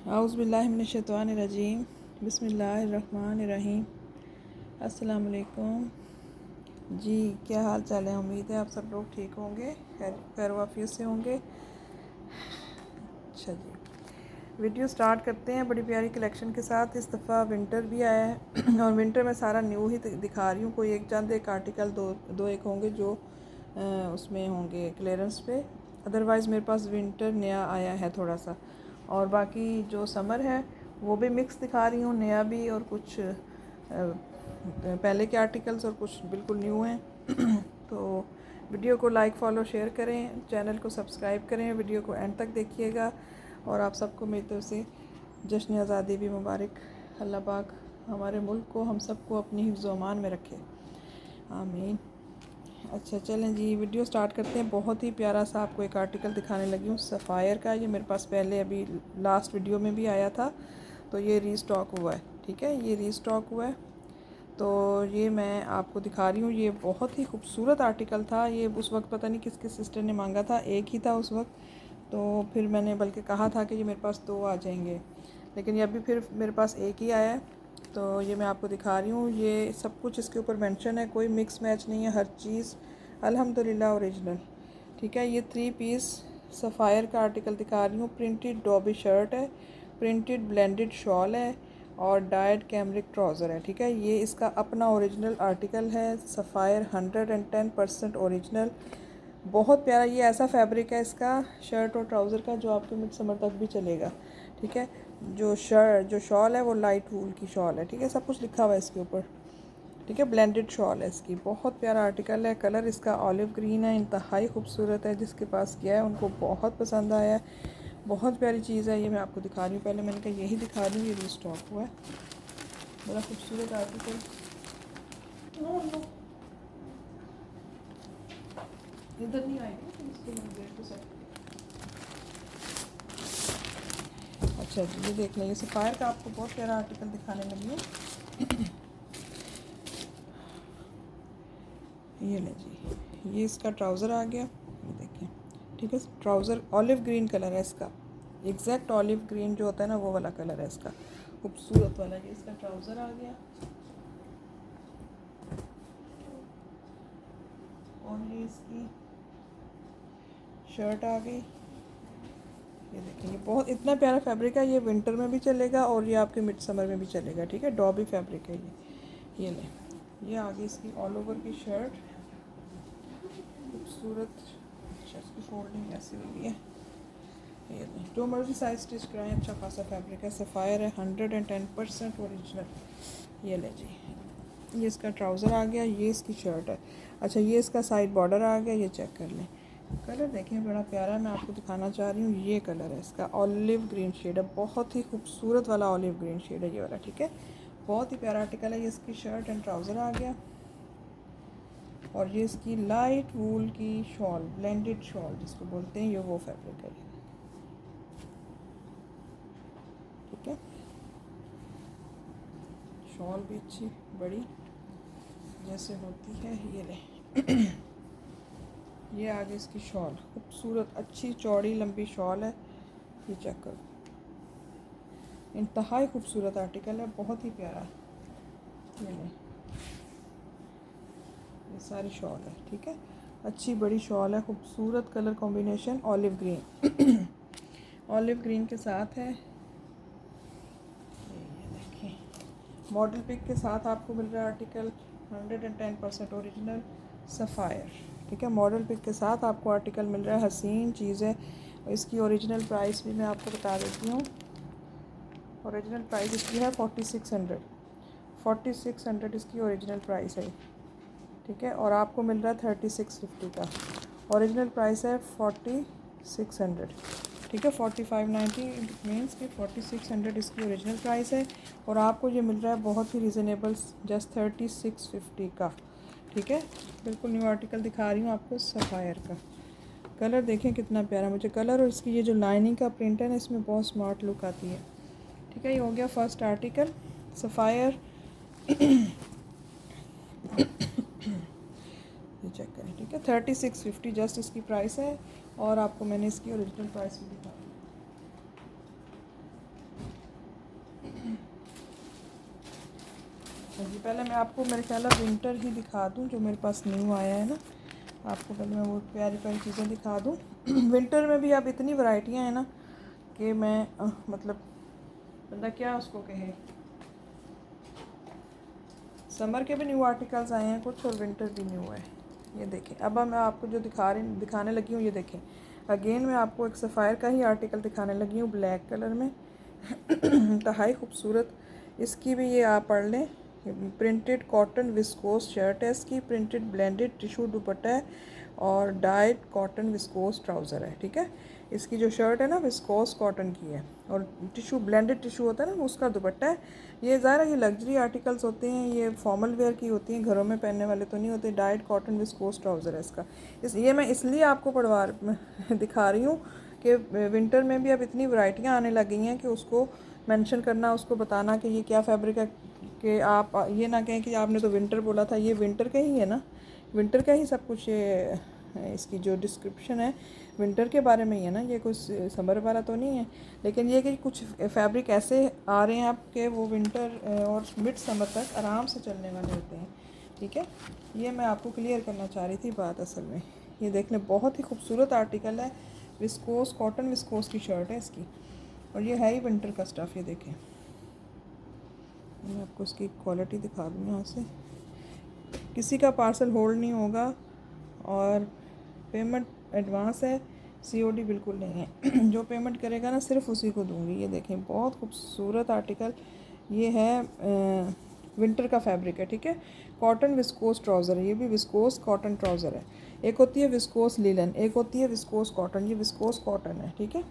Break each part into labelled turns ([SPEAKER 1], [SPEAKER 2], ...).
[SPEAKER 1] औज़ुबिल्लाहिमिनश्शैतानिर्रजीम बिस्मिल्लाहिर्रहमानिर्रहीम। अस्सलाम वालेकुम जी, क्या हाल चाल है। उम्मीद है आप सब लोग ठीक होंगे, खैर वाफियत से होंगे। अच्छा जी, वीडियो स्टार्ट करते हैं बड़ी प्यारी कलेक्शन के साथ। इस दफ़ा विंटर भी आया है और विंटर में सारा न्यू ही दिखा रही हूँ। कोई एक चंद एक आर्टिकल दो एक होंगे जो उसमें होंगे क्लियरेंस पे। अदरवाइज़ मेरे पास विंटर नया आया है थोड़ा सा, और बाकी जो समर है वो भी मिक्स दिखा रही हूँ, नया भी और कुछ पहले के आर्टिकल्स और कुछ बिल्कुल न्यू हैं। तो वीडियो को लाइक फॉलो शेयर करें, चैनल को सब्सक्राइब करें, वीडियो को एंड तक देखिएगा। और आप सबको मेरी तरफ से जश्न आज़ादी भी मुबारक। अल्लाह पाक हमारे मुल्क को, हम सबको अपनी हिफ्ज़ व अमान में रखे, आमीन। अच्छा चलें जी, वीडियो स्टार्ट करते हैं। बहुत ही प्यारा सा आपको एक आर्टिकल दिखाने लगी हूँ सफ़ायर का। ये मेरे पास पहले अभी लास्ट वीडियो में भी आया था, तो ये रीस्टॉक हुआ है। ठीक है, ये रीस्टॉक हुआ है, तो ये मैं आपको दिखा रही हूँ। ये बहुत ही खूबसूरत आर्टिकल था। ये उस वक्त पता नहीं किस सिस्टर ने मांगा था, एक ही था उस वक्त, तो फिर मैंने बल्कि कहा था कि ये मेरे पास 2 आ जाएंगे, लेकिन ये अभी फिर मेरे पास एक ही आया है। तो ये मैं आपको दिखा रही हूँ। ये सब कुछ इसके ऊपर मेंशन है, कोई मिक्स मैच नहीं है, हर चीज़ अल्हम्दुलिल्लाह ओरिजिनल। ठीक है, ये 3 पीस सफ़ायर का आर्टिकल दिखा रही हूँ। प्रिंटेड डॉबी शर्ट है, प्रिंटेड ब्लेंडेड शॉल है और डायड कैमरिक ट्राउज़र है। ठीक है, ये इसका अपना ओरिजिनल आर्टिकल है। सफ़ायर 110% ओरिजिनल, बहुत प्यारा। ये ऐसा फैब्रिक है इसका शर्ट और ट्राउज़र का जो आपके मिड समर तक भी चलेगा। ठीक है, जो शॉल है वो लाइट वूल की शॉल है। ठीक है, सब कुछ लिखा हुआ है इसके ऊपर। ठीक है, ब्लेंडेड शॉल है इसकी। बहुत प्यारा आर्टिकल है। कलर इसका ऑलिव ग्रीन है, इंतहाई खूबसूरत है। जिसके पास गया है उनको बहुत पसंद आया है। बहुत प्यारी चीज़ है। ये मैं आपको दिखा रही हूँ, पहले मैंने कहा यही दिखा रही हूँ। ये रीस्टॉक हुआ है, बड़ा खूबसूरत आर्टिकल। इधर नहीं आएगी इसको गेट को सेट। अच्छा जी, ये देख लें, ये सफ़ायर का आपको बहुत प्यारा आर्टिकल दिखाने लगी हूँ। ये ले जी, ये इसका ट्राउज़र आ गया, ये देखें। ठीक है, ट्राउज़र ऑलिव ग्रीन कलर है इसका, एग्जैक्ट ऑलिव ग्रीन जो होता है ना वो वाला कलर है इसका, खूबसूरत वाला। ये इसका ट्राउज़र आ गया और ये इसकी शर्ट आ गई। ये देखें, ये बहुत इतना प्यारा फैब्रिक है। ये विंटर में भी चलेगा और ये आपके मिड समर में भी चलेगा। ठीक है, डॉबी फैब्रिक है ये ले, ये आ गई इसकी ऑल ओवर की शर्ट, खूबसूरत। अच्छा, इसकी फोल्डिंग ऐसी हुई है। ये नहीं, जो मर्जी साइज स्टिच कराएं, अच्छा खासा फैब्रिक है। सफ़ायर है, 110% ओरिजिनल। ये ले जी, ये इसका ट्राउज़र आ गया, ये इसकी शर्ट है। अच्छा, ये इसका साइड बॉर्डर आ गया। ये चेक कर लें, कलर देखें, बड़ा प्यारा। मैं आपको दिखाना चाह रही हूँ, ये कलर है इसका, ऑलिव ग्रीन शेड है, बहुत ही खूबसूरत वाला ऑलिव ग्रीन शेड है ये वाला। ठीक है, बहुत ही प्यारा आर्टिकल है। ये इसकी शर्ट एंड ट्राउज़र आ गया और ये इसकी लाइट वूल की शॉल, ब्लेंडेड शॉल जिसको बोलते हैं, ये वो फैब्रिक है। ठीक है, शॉल भी अच्छी बड़ी जैसे होती है। ये ले ये आगे इसकी शॉल, खूबसूरत अच्छी चौड़ी लंबी शॉल है। ये चेक करो, इंतहाई खूबसूरत आर्टिकल है, बहुत ही प्यारा। ये ले, ये सारी शॉल है। ठीक है, अच्छी बड़ी शॉल है, खूबसूरत colour combination olive green olive green के साथ है। ये देखें, मॉडल पिक के साथ आपको मिल रहा है आर्टिकल, 110% ओरिजिनल सफ़ायर। ठीक है, मॉडल पिक के साथ आपको आर्टिकल मिल रहा है, हसीन चीज़ है। इसकी ओरिजिनल प्राइस भी मैं आपको बता देती हूँ। ओरिजिनल प्राइस इसकी है 4600 इसकी ओरिजिनल प्राइस है। ठीक है, और आपको मिल रहा है 3650 का। ओरिजिनल प्राइस है 4600। ठीक है, 4590 मीन्स कि 4600 इसकी ओरिजिनल प्राइस है, और आपको ये मिल रहा है बहुत ही रिजनेबल, जस्ट 3650 का। ठीक है, बिल्कुल न्यू आर्टिकल दिखा रही हूँ आपको सफ़ायर का। कलर देखें कितना प्यारा, मुझे कलर और इसकी ये जो लाइनिंग का प्रिंट है ना, इसमें बहुत स्मार्ट लुक आती है। ठीक है, ये हो गया फर्स्ट आर्टिकल सफ़ायर। ये चेक करें। ठीक है, 3650 जस्ट इसकी प्राइस है, और आपको मैंने इसकी ओरिजिनल प्राइस भी दिखा दी। पहले मैं आपको मेरे ख्याल है विंटर ही दिखा दूँ जो मेरे पास न्यू आया है ना। आपको पहले मैं वो प्यारी प्यारी चीज़ें दिखा दूँ। विंटर में भी अब इतनी वैरायटियाँ हैं ना कि मैं मतलब बंदा क्या उसको कहे। समर के भी न्यू आर्टिकल्स आए हैं कुछ और विंटर भी न्यू है। ये देखें, अब मैं आपको जो दिखाने लगी हूँ ये देखें। अगेन मैं आपको एक सफ़ायर का ही आर्टिकल दिखाने लगी हूँ ब्लैक कलर में। इंतहाई खूबसूरत। इसकी भी ये आप पढ़ लें। प्रिंटेड कॉटन विस्कोस शर्ट है इसकी, प्रिंटेड ब्लेंडेड टिशू दुपट्टा है और डाइड कॉटन विस्कोस ट्राउज़र है। ठीक है, इसकी जो शर्ट है ना विस्कोस कॉटन की है और टिशू ब्लेंडेड टिशू होता है ना उसका दुपट्टा है। ये ज़ाहिर है ये लग्जरी आर्टिकल्स होते हैं, ये फॉर्मल वेयर की होती हैं, घरों में पहनने वाले तो नहीं होते। डाइड कॉटन विस्कोस ट्राउज़र है इसका। ये मैं इसलिए आपको दिखा रही हूँ कि विंटर में भी अब इतनी वैरायटियाँ आने लग गई हैं कि उसको मेंशन करना, उसको बताना कि ये क्या फैब्रिक है, कि आप ये ना कहें कि आपने तो विंटर बोला था। ये विंटर का ही है ना, विंटर का ही सब कुछ। ये इसकी जो डिस्क्रिप्शन है विंटर के बारे में ही है ना, ये कुछ समर वाला तो नहीं है। लेकिन ये कि कुछ फैब्रिक ऐसे आ रहे हैं आपके वो विंटर और मिड समर तक आराम से चलने वाले होते हैं। ठीक है, ये मैं आपको क्लियर करना चाह रही थी बात असल में। ये देख लें, बहुत ही खूबसूरत आर्टिकल है। विस्कोस कॉटन विस्कोस की शर्ट है इसकी और ये है ही विंटर का स्टफ़। ये देखें, मैं आपको इसकी क्वालिटी दिखा दूँ यहाँ से। किसी का पार्सल होल्ड नहीं होगा और पेमेंट एडवांस है, सीओडी बिल्कुल नहीं है। जो पेमेंट करेगा ना सिर्फ उसी को दूंगी। ये देखें, बहुत खूबसूरत आर्टिकल। ये है विंटर का फैब्रिक है। ठीक है, कॉटन विस्कोस ट्राउज़र है, ये भी विस्कोस कॉटन ट्राउज़र है। एक होती है विस्कोस लिलन, एक होती है विस्कोस कॉटन। ये विस्कोस कॉटन है। ठीक है,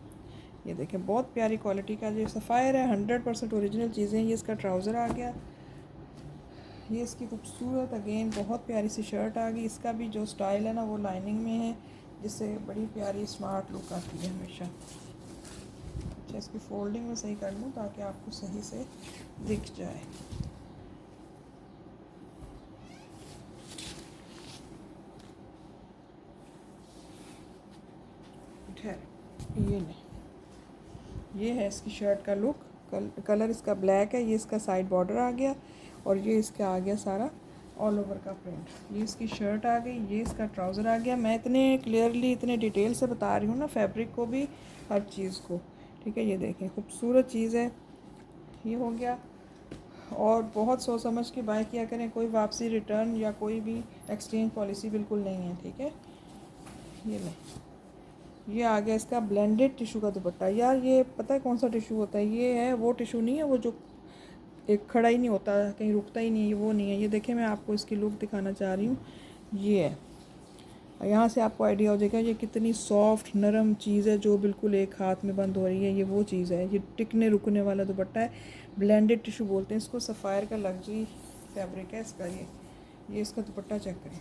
[SPEAKER 1] ये देखें, बहुत प्यारी क्वालिटी का ये सफ़ायर है, 100% ओरिजिनल चीज़ें। ये इसका ट्राउज़र आ गया, ये इसकी खूबसूरत अगेन बहुत प्यारी सी शर्ट आ गई। इसका भी जो स्टाइल है ना वो लाइनिंग में है, जिससे बड़ी प्यारी स्मार्ट लुक आती है हमेशा। अच्छा, इसकी फोल्डिंग में सही कर लूँ ताकि आपको सही से दिख जाए। ये नहीं, ये है इसकी शर्ट का लुक। कलर इसका ब्लैक है। ये इसका साइड बॉर्डर आ गया और ये इसका आ गया सारा ऑल ओवर का प्रिंट। ये इसकी शर्ट आ गई, ये इसका ट्राउज़र आ गया। मैं इतने क्लियरली इतने डिटेल से बता रही हूँ ना, फैब्रिक को भी हर चीज़ को। ठीक है, ये देखें, खूबसूरत चीज़ है। ये हो गया। और बहुत सोच समझ के बाय किया करें, कोई वापसी रिटर्न या कोई भी एक्सचेंज पॉलिसी बिल्कुल नहीं है। ठीक है, ये नहीं, ये आ गया इसका ब्लेंडेड टिशू का दुपट्टा। यार ये पता है कौन सा टिशू होता है? ये है वो टिशू नहीं है वो जो एक खड़ा ही नहीं होता, कहीं रुकता ही नहीं है, ये वो नहीं है। ये देखें, मैं आपको इसकी लुक दिखाना चाह रही हूँ। ये है, यहाँ से आपको आइडिया हो जाएगा ये कितनी सॉफ्ट नरम चीज़ है जो बिल्कुल एक हाथ में बंद हो रही है। ये वो चीज़ है, ये टिकने रुकने वाला दुपट्टा है। ब्लेंडेड टिशू बोलते हैं इसको। सफ़ायर का लग्जरी फैब्रिक है इसका। ये इसका दुपट्टा चेक करें,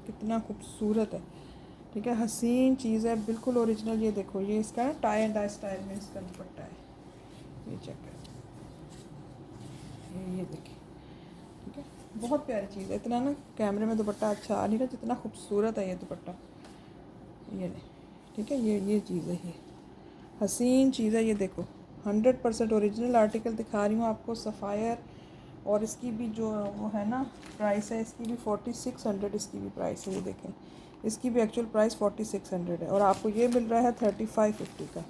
[SPEAKER 1] कितना खूबसूरत है। ठीक है, हसीन चीज़ है, बिल्कुल ओरिजिनल। ये देखो, ये इसका टाई एंड डाई स्टाइल में इसका दुपट्टा है। ये चेक करें, ये देखिए। ठीक है, बहुत प्यारी चीज़ है। इतना ना कैमरे में दुपट्टा अच्छा आ नहीं रहा जितना खूबसूरत है ये दुपट्टा। ये नहीं, ठीक है, ये चीज़ है, ये हसीन चीज़ है। ये देखो, 100% ओरिजिनल आर्टिकल दिखा रही हूँ आपको, सफ़ायर। और इसकी भी जो वो है ना प्राइस है, इसकी भी 4600 इसकी भी प्राइस है। ये देखें, इसकी भी एक्चुअल प्राइस 4600 है और आपको ये मिल रहा है 3550 का।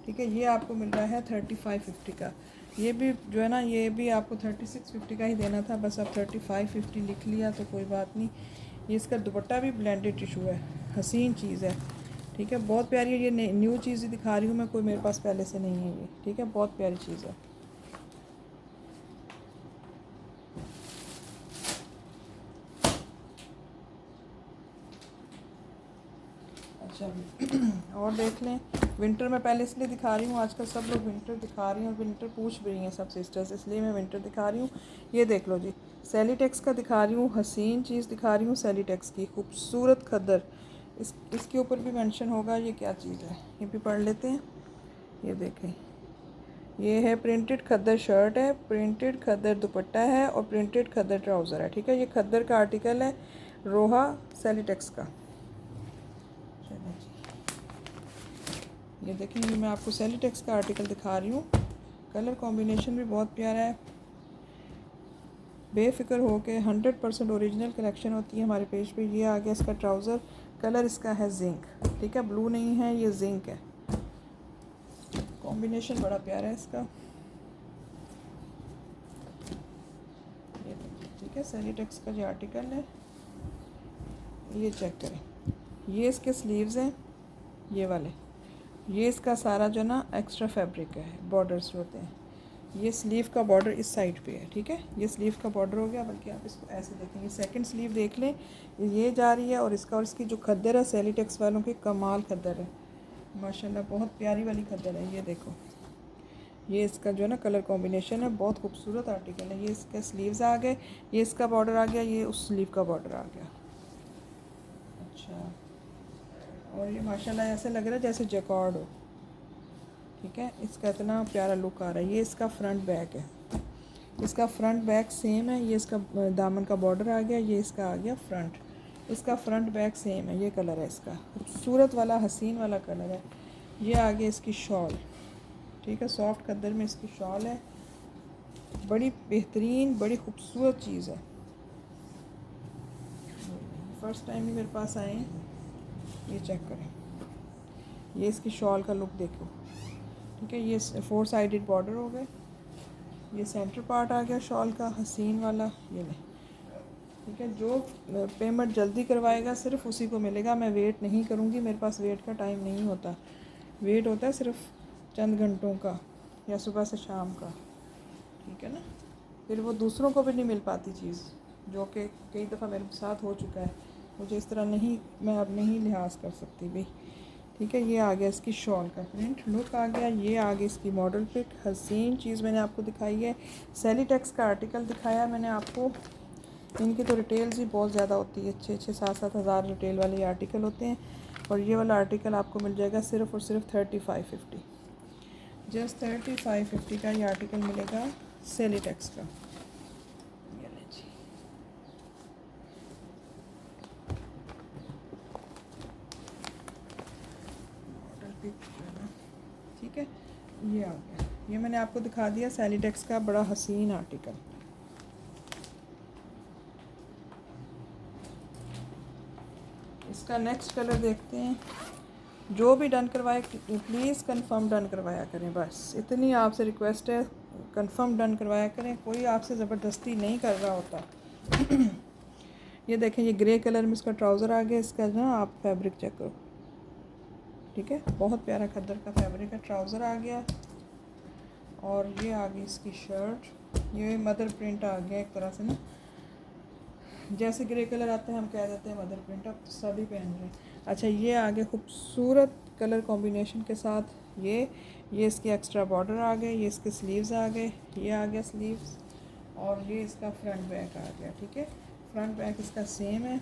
[SPEAKER 1] ठीक है, ये आपको मिल रहा है 3550 का। ये भी जो है ना, ये भी आपको 3650 का ही देना था, बस अब 3550 लिख लिया तो कोई बात नहीं। ये इसका दुपट्टा भी ब्लेंडेड टिशू है, हसीन चीज़ है। ठीक है, बहुत प्यारी है। ये न्यू चीज़ ही दिखा रही हूँ मैं, कोई मेरे पास पहले से नहीं है ये। ठीक है, बहुत प्यारी चीज़ है। अच्छा, और देख लें। विंटर में पहले इसलिए दिखा रही हूँ, आजकल सब लोग विंटर दिखा रही हैं और विंटर पूछ भी रही हैं सब सिस्टर्स, इसलिए मैं विंटर दिखा रही हूँ। ये देख लो जी, सेलिटेक्स का दिखा रही हूँ, हसीन चीज़ दिखा रही हूँ सेलिटेक्स की, खूबसूरत खद्दर। इसके ऊपर भी मेंशन होगा ये क्या चीज़ है, ये भी पढ़ लेते हैं। ये देखें, ये है प्रिंटेड खद्दर शर्ट है, प्रिंटेड खद्दर दुपट्टा है और प्रिंटेड खद्दर ट्राउज़र है। ठीक है, ये खद्दर का आर्टिकल है, रोहा सेलिटेक्स का। ये देखें, ये मैं आपको सेलिटेक्स का आर्टिकल दिखा रही हूँ। कलर कॉम्बिनेशन भी बहुत प्यारा है। बेफ़िक्र हो के 100% ओरिजिनल कलेक्शन होती है हमारे पेज पे। ये आ गया इसका ट्राउज़र, कलर इसका है जिंक, ठीक है, ब्लू नहीं है, ये जिंक है। कॉम्बिनेशन बड़ा प्यारा है इसका, ये ठीक है। सेलिटेक्स का जो आर्टिकल है ये चेक करें, ये इसके स्लीव्स हैं ये वाले, ये इसका सारा जो ना एक्स्ट्रा फैब्रिक है, बॉर्डर्स होते हैं। ये स्लीव का बॉर्डर इस साइड पे है, ठीक है, ये स्लीव का बॉर्डर हो गया। बल्कि आप इसको ऐसे देखेंगे, सेकंड स्लीव देख लें, ये जा रही है, और इसका और इसकी जो खद्दर है सेलिटेक्स वालों की कमाल खद्दर है माशाल्लाह, बहुत प्यारी वाली खद्दर है। ये देखो, ये इसका जो है ना कलर कॉम्बिनेशन है, बहुत खूबसूरत आर्टिकल है। ये इसके स्लीव्स आ गए, ये इसका बॉर्डर आ गया, ये उस स्लीव का बॉर्डर आ गया। अच्छा, और ये माशाल्लाह ऐसे लग रहा है जैसे जैकार्ड हो, ठीक है। इसका इतना प्यारा लुक आ रहा है। ये इसका फ्रंट बैक है, इसका फ्रंट बैक सेम है। ये इसका दामन का बॉर्डर आ गया, ये इसका आ गया फ्रंट, इसका फ्रंट बैक सेम है। ये कलर है इसका, खूबसूरत वाला हसीन वाला कलर है। ये आ गया इसकी शॉल, ठीक है, सॉफ्ट खद्दर में इसकी शॉल है, बड़ी बेहतरीन बड़ी खूबसूरत चीज़ है। फर्स्ट टाइम ही मेरे पास आए हैं, ये चेक करें, ये इसकी शॉल का लुक देखो, ठीक है। ये 4 साइडेड बॉर्डर हो गए, ये सेंटर पार्ट आ गया शॉल का हसीन वाला, ये ले, ठीक है। जो पेमेंट जल्दी करवाएगा सिर्फ उसी को मिलेगा, मैं वेट नहीं करूँगी, मेरे पास वेट का टाइम नहीं होता। वेट होता है सिर्फ चंद घंटों का या सुबह से शाम का, ठीक है ना। फिर वो दूसरों को भी नहीं मिल पाती चीज़, जो कि कई दफ़ा मेरे साथ हो चुका है। मुझे इस तरह नहीं, मैं अब नहीं लिहाज कर सकती भाई, ठीक है। ये आ गया इसकी शॉल का प्रिंट लुक आ गया। ये आ गई इसकी मॉडल पिक, हसीन चीज़ मैंने आपको दिखाई है। सेलिटेक्स का आर्टिकल दिखाया मैंने आपको, इनकी तो रिटेल्स ही बहुत ज़्यादा होती है, 6-7 हज़ार रिटेल वाले आर्टिकल होते हैं। और ये वाला आर्टिकल आपको मिल जाएगा सिर्फ़ और सिर्फ 3550, जस्ट 3550 का ये आर्टिकल मिलेगा सेलिटेक्स का। ये ले जी, मॉडल पिक है ना, ठीक है। ये आ गया, ये मैंने आपको दिखा दिया सेलिटेक्स का बड़ा हसीन आर्टिकल। इसका नेक्स्ट कलर देखते हैं। जो भी डन करवाए प्लीज़ कंफर्म डन करवाया करें, बस इतनी आपसे रिक्वेस्ट है, कंफर्म डन करवाया करें, कोई आपसे ज़बरदस्ती नहीं कर रहा होता। ये देखें, ये ग्रे कलर में इसका ट्राउज़र आ गया, इसका ना आप फैब्रिक चेक करो, ठीक है, बहुत प्यारा खद्दर का फैब्रिक है। ट्राउज़र आ गया, और ये आ गई इसकी शर्ट, ये मदर प्रिंट आ गया एक तरह से ना, जैसे ग्रे कलर आते हैं हम कह देते हैं मदर प्रिंट, अब तो सभी पहन रहे हैं। अच्छा, ये आगे खूबसूरत कलर कॉम्बिनेशन के साथ, ये इसके एक्स्ट्रा बॉर्डर आ गए, ये इसके स्लीव्स आ गए, ये आ गया स्लीव्स, और ये इसका फ्रंट बैक आ गया, ठीक है। फ्रंट बैक इसका सेम है,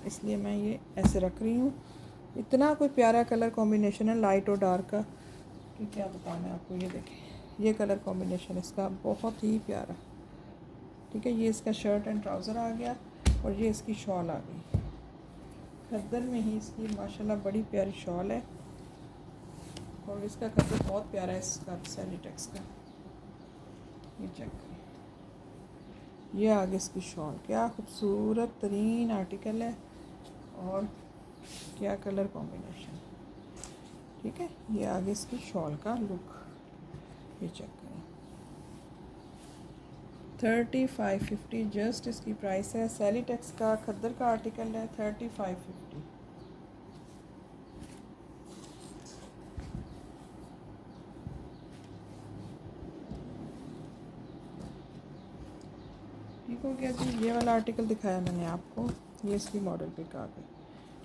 [SPEAKER 1] इसलिए मैं ये ऐसे रख रही हूँ। इतना कोई प्यारा कलर कॉम्बिनेशन है, लाइट और डार्क का, कि क्या बताऊँ मैं आपको। ये देखें, ये कलर कॉम्बिनेशन इसका बहुत ही प्यारा, ठीक है। ये इसका शर्ट एंड ट्राउज़र आ गया, और ये इसकी शॉल आ गई, खद्दर में ही इसकी माशाल्लाह बड़ी प्यारी शॉल है। और इसका खद्दर बहुत प्यारा है इसका सेलिटेक्स का, ये चेक करें। ये आगे इसकी शॉल, क्या खूबसूरत तरीन आर्टिकल है, और क्या कलर कॉम्बिनेशन, ठीक है। ये आगे इसकी शॉल का लुक, ये चेक करें। 3550 जस्ट इसकी प्राइस है। सेलिटेक्स का खद्दर का आर्टिकल है 3550। ठीक हो गया जी, ये वाला आर्टिकल दिखाया मैंने आपको, ये इसकी मॉडल पिक आ गई,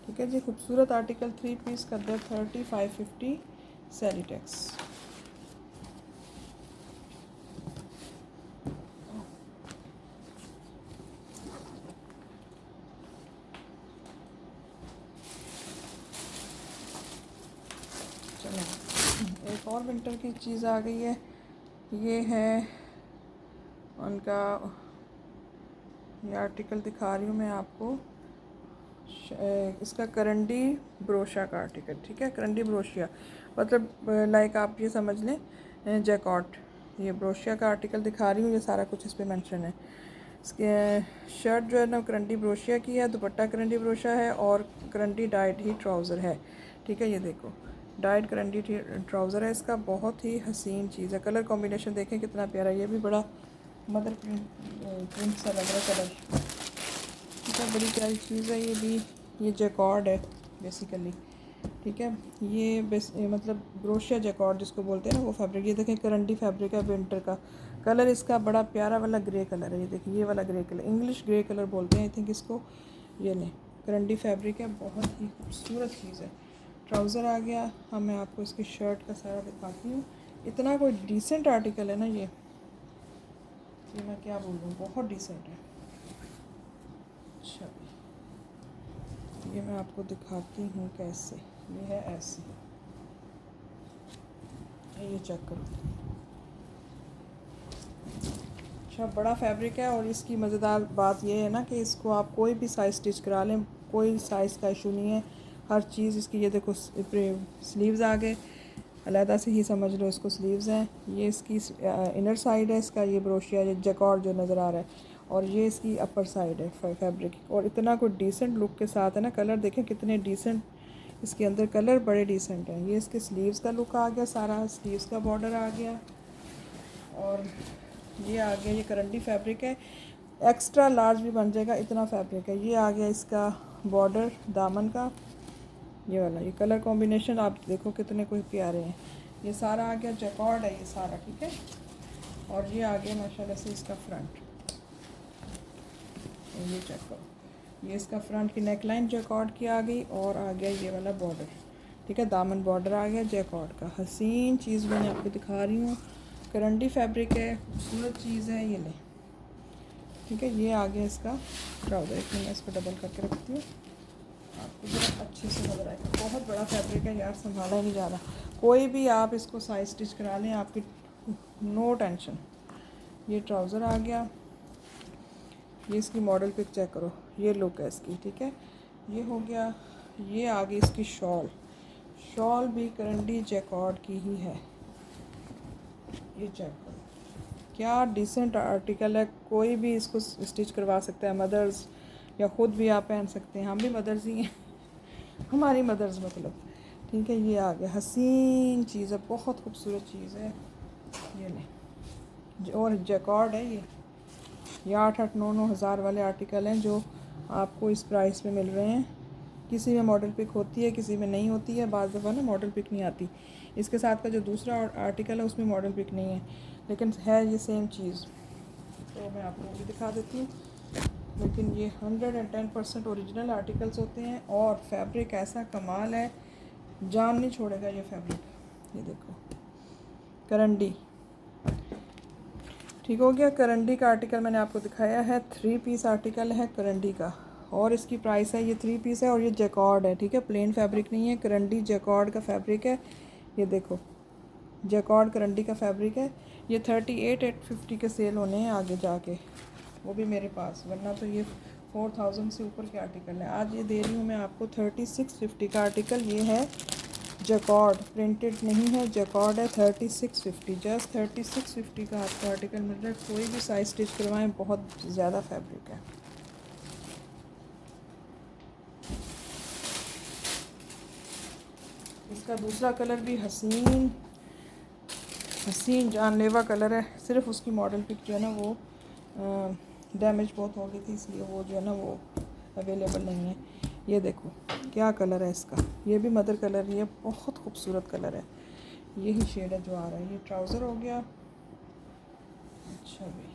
[SPEAKER 1] ठीक है जी। खूबसूरत आर्टिकल 3 पीस खद्दर 3550 सेलिटेक्स। चलो, एक और विंटर की चीज़ आ गई है, ये है उनका, ये आर्टिकल दिखा रही हूँ मैं आपको, इसका करंडी ब्रोशा का आर्टिकल, ठीक है। करंडी ब्रोशिया मतलब लाइक आप ये समझ लें जैकॉट, ये ब्रोशिया का आर्टिकल दिखा रही हूँ, ये सारा कुछ इस पर मेंशन है। शर्ट जो है ना करंडी ब्रोशिया की है, दुपट्टा करंडी ब्रोशा है और करंडी डाइड ही ट्राउज़र है। ठीक है, ये देखो डाइड करंडी ट्राउज़र है इसका, बहुत ही हसीन चीज़ है। कलर कॉम्बिनेशन देखें कितना प्यारा, ये भी बड़ा मदर प्रिंट सा लग रहा है कलर। ठीक है, बड़ी प्यारी चीज़ है ये भी। ये जैकॉर्ड है बेसिकली। ठीक है, ये मतलब ब्रोशिया जैकॉर्ड जिसको बोलते हैं ना वो फैब्रिक। ये देखें करंडी फैब्रिक है विंटर का। कलर इसका बड़ा प्यारा वाला ग्रे कलर है। ये देखिए ये वाला grey colour, English grey colour बोलते हैं आई थिंक इसको। ये नहीं, करंडी फैब्रिक है, बहुत ही खूबसूरत चीज़ है। ट्राउज़र आ गया। हाँ, मैं आपको इसकी शर्ट का सारा दिखाती हूँ। इतना कोई डिसेंट आर्टिकल है ना ये मैं क्या बोलूँ, बहुत डिसेंट है। अच्छा, ये मैं आपको दिखाती हूँ कैसे। ये है ऐसे, ये चेक करो। अच्छा, बड़ा फैब्रिक है और इसकी मज़ेदार बात ये है ना कि इसको आप कोई भी साइज़ स्टिच करा लें, कोई साइज़ का इशू नहीं है। हर चीज़ इसकी, ये देखो स्लीव्स आ गए, अलहदा से ही समझ लो इसको स्लीव्स हैं। ये इसकी इनर साइड है इसका, ये ब्रोशिया जैकॉर्ड जो नज़र आ रहा है, और ये इसकी अपर साइड है फैब्रिक। और इतना कोई डिसेंट लुक के साथ है ना, कलर देखें कितने डिसेंट इसके अंदर, कलर बड़े डिसेंट हैं। ये इसके स्लीव्स का लुक आ गया, सारा स्लीव्स का बॉर्डर आ गया, और ये आ गया, ये करंडी फैब्रिक है, एक्स्ट्रा लार्ज भी बन जाएगा इतना फैब्रिक है। ये आ गया इसका बॉर्डर दामन का, ये वाला। ये कलर कॉम्बिनेशन आप देखो कितने कोई प्यारे हैं। ये सारा आ गया जैकॉर्ड है ये सारा। ठीक है, और ये आ गया माशाल्लाह से इसका फ्रंट, ये चेक करो। ये इसका फ्रंट की नेकलाइन जैकॉर्ड की आ गई, और आ गया ये वाला बॉर्डर। ठीक है, दामन बॉर्डर आ गया जैकॉर्ड का। हसीन चीज़ मैंने आपको दिखा रही हूँ, करंडी फैब्रिक है, खूबसूरत चीज़ है। ये ले, ठीक है, ये आ गया इसका ट्राउज़र। एक मैं इसको डबल करके रखती हूँ, आपको जरा अच्छे से नजर आएगा। बहुत बड़ा फैब्रिक है यार, संभाला ही नहीं जा रहा। कोई भी आप इसको साइज स्टिच करा लें, आपकी नो टेंशन। ये ट्राउज़र आ गया। ये इसकी मॉडल पिक चेक करो, ये लुक है इसकी। ठीक है, ये हो गया। ये आ गई इसकी शॉल। शॉल भी करंडी जैकॉर्ड की ही है। ये चेक करो, क्या डिसेंट आर्टिकल है। कोई भी इसको स्टिच करवा सकता है, मदर्स या ख़ुद भी आप पहन सकते हैं। हम भी मदर्स ही हैं, हमारी मदर्स मतलब। ठीक है, ये आ गया, हसीन चीज़ है, बहुत खूबसूरत चीज़ है। ये नहीं, और जैकॉर्ड है ये 8-9 हज़ार वाले आर्टिकल हैं जो आपको इस प्राइस में मिल रहे हैं। किसी में मॉडल पिक होती है, किसी में नहीं होती है। बाज़ दफ़ा ना मॉडल पिक नहीं आती। इसके साथ का जो दूसरा आर्टिकल है उसमें मॉडल पिक नहीं है, लेकिन है ये सेम चीज़। तो मैं आपको भी दिखा देती हूँ। लेकिन ये 110% ओरिजिनल आर्टिकल्स होते हैं, और फैब्रिक ऐसा कमाल है, जान नहीं छोड़ेगा ये फैब्रिक। ये देखो करंडी, ठीक हो गया। करंडी का आर्टिकल मैंने आपको दिखाया है, 3 पीस आर्टिकल है करंडी का, और इसकी प्राइस है, ये 3 पीस है, और ये जैकॉर्ड है। ठीक है, प्लेन फैब्रिक नहीं है, करंडी जैकॉर्ड का फैब्रिक है। ये देखो जैकॉर्ड करंडी का फैब्रिक है। ये 38,850 के सेल होने हैं आगे जाके, वो भी मेरे पास, वरना तो ये 4000 से ऊपर के आर्टिकल है। आज ये दे रही हूँ मैं आपको 3650 का आर्टिकल। ये है जैकॉर्ड, प्रिंटेड नहीं है, जैकॉर्ड है। 3650, जस्ट 3650 का आपको आर्टिकल मिल रहा है। कोई भी साइज स्टिच करवाएं, बहुत ज़्यादा फैब्रिक है। इसका दूसरा कलर भी हसीन हसीन जानलेवा कलर है। सिर्फ उसकी मॉडल पिक जो है ना वो डैमेज बहुत हो गई थी, इसलिए वो जो है ना वो अवेलेबल नहीं है। ये देखो क्या कलर है इसका, ये भी मदर कलर ही है, बहुत खूबसूरत कलर है। यही शेड है जो आ रहा है। ये ट्राउज़र हो गया। अच्छा भाई,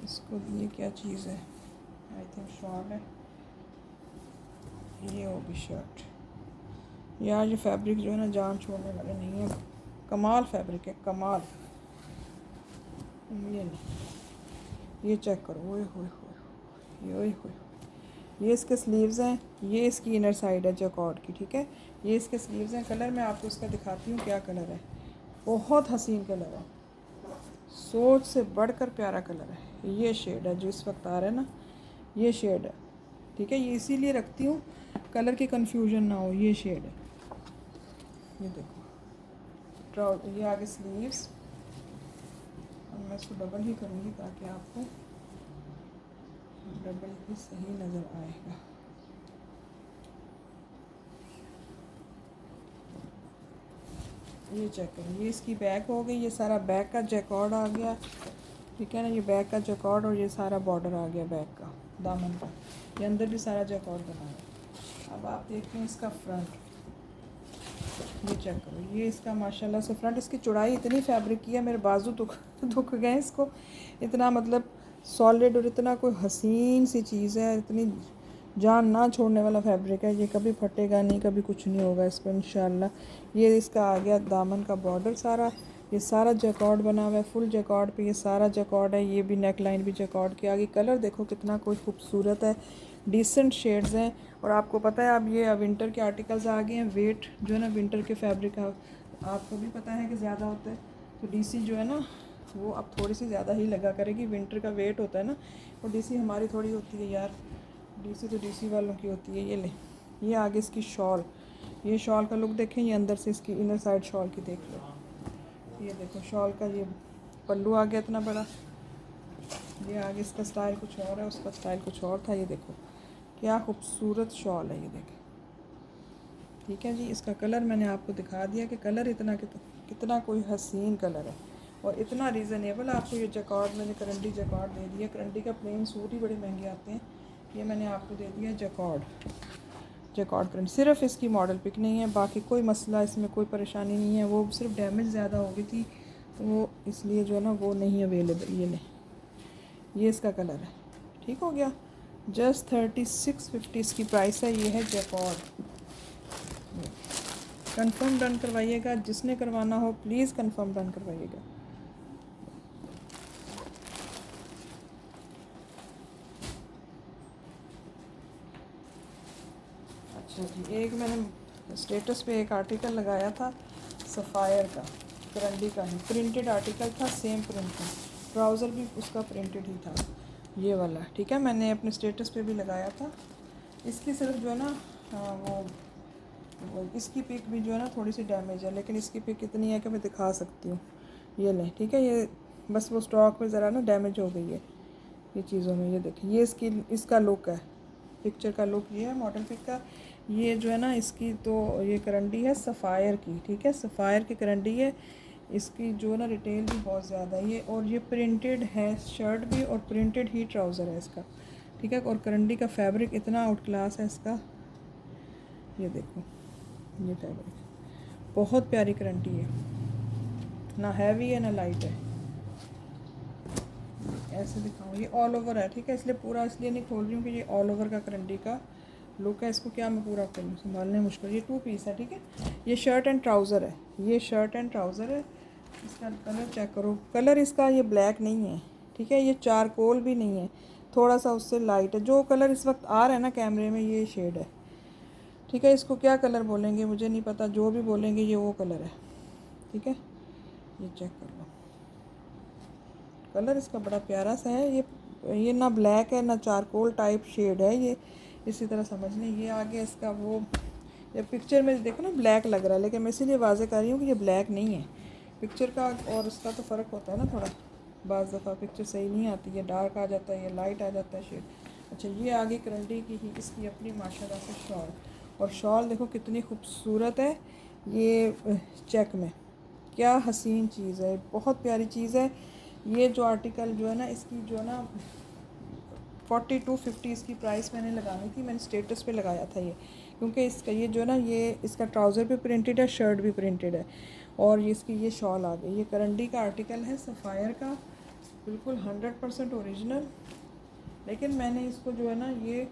[SPEAKER 1] इसको ये क्या चीज़ है, आई थिंक शॉल है। ये होगी शर्ट। यार ये फैब्रिक जो है ना जान छोड़ने वाले नहीं है, कमाल फैब्रिक है, कमाल। ये नहीं, ये चेक करो, ओए होए होए, ये ओए होए। ये इसके स्लीव्स हैं, ये इसकी इनर साइड है जैकॉर्ड की। ठीक है, ये इसके स्लीव्स हैं। कलर मैं आपको इसका दिखाती हूँ क्या कलर है, बहुत हसीन कलर है, सोच से बढ़कर प्यारा कलर है। ये शेड है जो इस वक्त आ रहा है ना, ये शेड है। ठीक है, ये इसीलिए रखती हूँ कलर की कंफ्यूजन ना हो। ये शेड है, ये देखो। ये आगे स्लीव्स, और मैं इसको डबल ही करूँगी ताकि आपको डबल भी सही नज़र आएगा। ये चेक करो, ये इसकी बैक हो गई, ये सारा बैक का जैकॉर्ड आ गया, ठीक है ना। ये बैक का जैकॉर्ड और ये सारा बॉर्डर आ गया बैक का, दामन का। ये अंदर भी सारा जैकॉर्ड बना है। अब आप देखते हैं इसका फ्रंट, ये चेक करो, ये इसका माशाल्लाह से फ्रंट, इसकी चौड़ाई इतनी फैब्रिक की है, मेरे बाजू दुख गए इसको। इतना मतलब सॉलिड और इतना कोई हसीन सी चीज़ है, इतनी जान ना छोड़ने वाला फैब्रिक है। ये कभी फटेगा नहीं, कभी कुछ नहीं होगा इसको इंशाल्लाह। ये इसका आ गया दामन का बॉर्डर सारा, ये सारा जैकॉर्ड बना हुआ है, फुल जैकॉर्ड पे ये सारा जैकॉर्ड है। ये भी नेक लाइन भी जैकॉर्ड के आगे। कलर देखो कितना कोई खूबसूरत है, डिसेंट शेड्स हैं। और आपको पता है अब ये विंटर के आर्टिकल्स आ गए हैं। वेट जो है ना विंटर के फैब्रिक का आपको भी पता है कि ज़्यादा होता है, तो डीसी जो है ना वो अब थोड़ी सी ज़्यादा ही लगा करेगी। विंटर का वेट होता है ना, और डीसी हमारी थोड़ी होती है यार, डीसी तो डीसी वालों की होती है। ये ले, ये आगे इसकी शॉल, ये शॉल का लुक देखें, ये अंदर से इसकी इनर साइड शॉल की देख लो। ये देखो शॉल का ये पल्लू आ गया इतना बड़ा। ये आगे इसका स्टाइल कुछ और है, उसका स्टाइल कुछ और था। ये देखो क्या खूबसूरत शॉल है, ये देखें, ठीक है जी। इसका कलर मैंने आपको दिखा दिया कि कलर कितना कोई हसीन कलर है, और इतना रीज़नेबल। आपको ये जैकॉर्ड मैंने करंडी जैकॉर्ड दे दिया। करंडी का प्लेन सूट ही बड़े महंगे आते हैं, ये मैंने आपको दे दिया जैकॉर्ड करंडी। सिर्फ इसकी मॉडल पिक नहीं है, बाकी कोई मसला इसमें कोई परेशानी नहीं है। वो सिर्फ डैमेज ज़्यादा हो गई थी, तो वो इसलिए जो है ना वो नहीं अवेलेबल। ये ले, ये इसका कलर है, ठीक हो गया। जस्ट 3650 इसकी प्राइस है। ये है जैकॉर्ड। कंफर्म डन करवाइएगा, जिसने करवाना हो प्लीज़ कंफर्म डन करवाइएगा। अच्छा जी, एक मैंने स्टेटस पे एक आर्टिकल लगाया था सफ़ायर का, करंडी का ही प्रिंटेड आर्टिकल था, सेम प्रिंट था, ट्राउज़र भी उसका प्रिंटेड ही था, ये वाला, ठीक है। मैंने अपने स्टेटस पे भी लगाया था। इसकी सिर्फ जो है ना वो इसकी पिक भी जो है ना थोड़ी सी डैमेज है, लेकिन इसकी पिक इतनी है कि मैं दिखा सकती हूँ। ये लें, ठीक है। ये बस वो स्टॉक में ज़रा ना डैमेज हो गई है ये चीज़ों में। ये देखिए, ये इसका लुक है, पिक्चर का लुक ये है मॉडल पिक का। ये जो है ना इसकी तो ये करंडी है सफ़ायर की, ठीक है, सफ़ायर की करंडी है। इसकी जो है ना रिटेल भी बहुत ज़्यादा है ये, और ये प्रिंटेड है शर्ट भी, और प्रिंटेड ही ट्राउज़र है इसका, ठीक है। और करंडी का फैब्रिक इतना आउट क्लास है इसका। ये देखो, ये फैब्रिक बहुत प्यारी करंडी है, ना हैवी है ना लाइट है। ऐसे दिखाऊँ, ये ऑल ओवर है, ठीक है। इसलिए पूरा इसलिए नहीं खोल रही हूँ कि ये ऑल ओवर का करंडी का लुक है। इसको क्या मैं पूरा करूँ, संभालने मुश्किल। ये 2 पीस है, ठीक है। ये शर्ट एंड ट्राउज़र है, ये शर्ट एंड ट्राउज़र है। इसका कलर चेक करो, कलर इसका ये ब्लैक नहीं है, ठीक है। ये चारकोल भी नहीं है, थोड़ा सा उससे लाइट है। जो कलर इस वक्त आ रहा है ना कैमरे में, ये शेड है, ठीक है। इसको क्या कलर बोलेंगे मुझे नहीं पता, जो भी बोलेंगे ये वो कलर है, ठीक है। ये चेक कर लो, कलर इसका बड़ा प्यारा सा है। ये ना ब्लैक है ना चारकोल टाइप शेड है ये, इसी तरह समझ लें। ये आगे इसका वो, ये पिक्चर में देखो ना ब्लैक लग रहा है, लेकिन मैं इसीलिए वाज़े कर रही हूँ कि ये ब्लैक नहीं है। पिक्चर का और उसका तो फ़र्क होता है ना थोड़ा, बाज़ दफ़ा पिक्चर सही नहीं आती है, डार्क आ जाता है, ये लाइट आ जाता है शेड। अच्छा, ये आगे करंडी की ही इसकी अपनी माशाल्लाह से शॉल, और शॉल देखो कितनी खूबसूरत है। ये चेक में क्या हसीन चीज़ है, बहुत प्यारी चीज़ है। ये जो आर्टिकल जो है ना इसकी जो है ना 4250 इसकी प्राइस मैंने लगानी थी, मैंने स्टेटस पे लगाया था ये, क्योंकि इसका ये जो है ना ये इसका ट्राउज़र भी प्रिंटेड है, शर्ट भी प्रिंटेड है, और ये इसकी ये शॉल आ गई। ये करंडी का आर्टिकल है सफ़ायर का, बिल्कुल 100% ओरिजिनल। लेकिन मैंने इसको जो है ना ये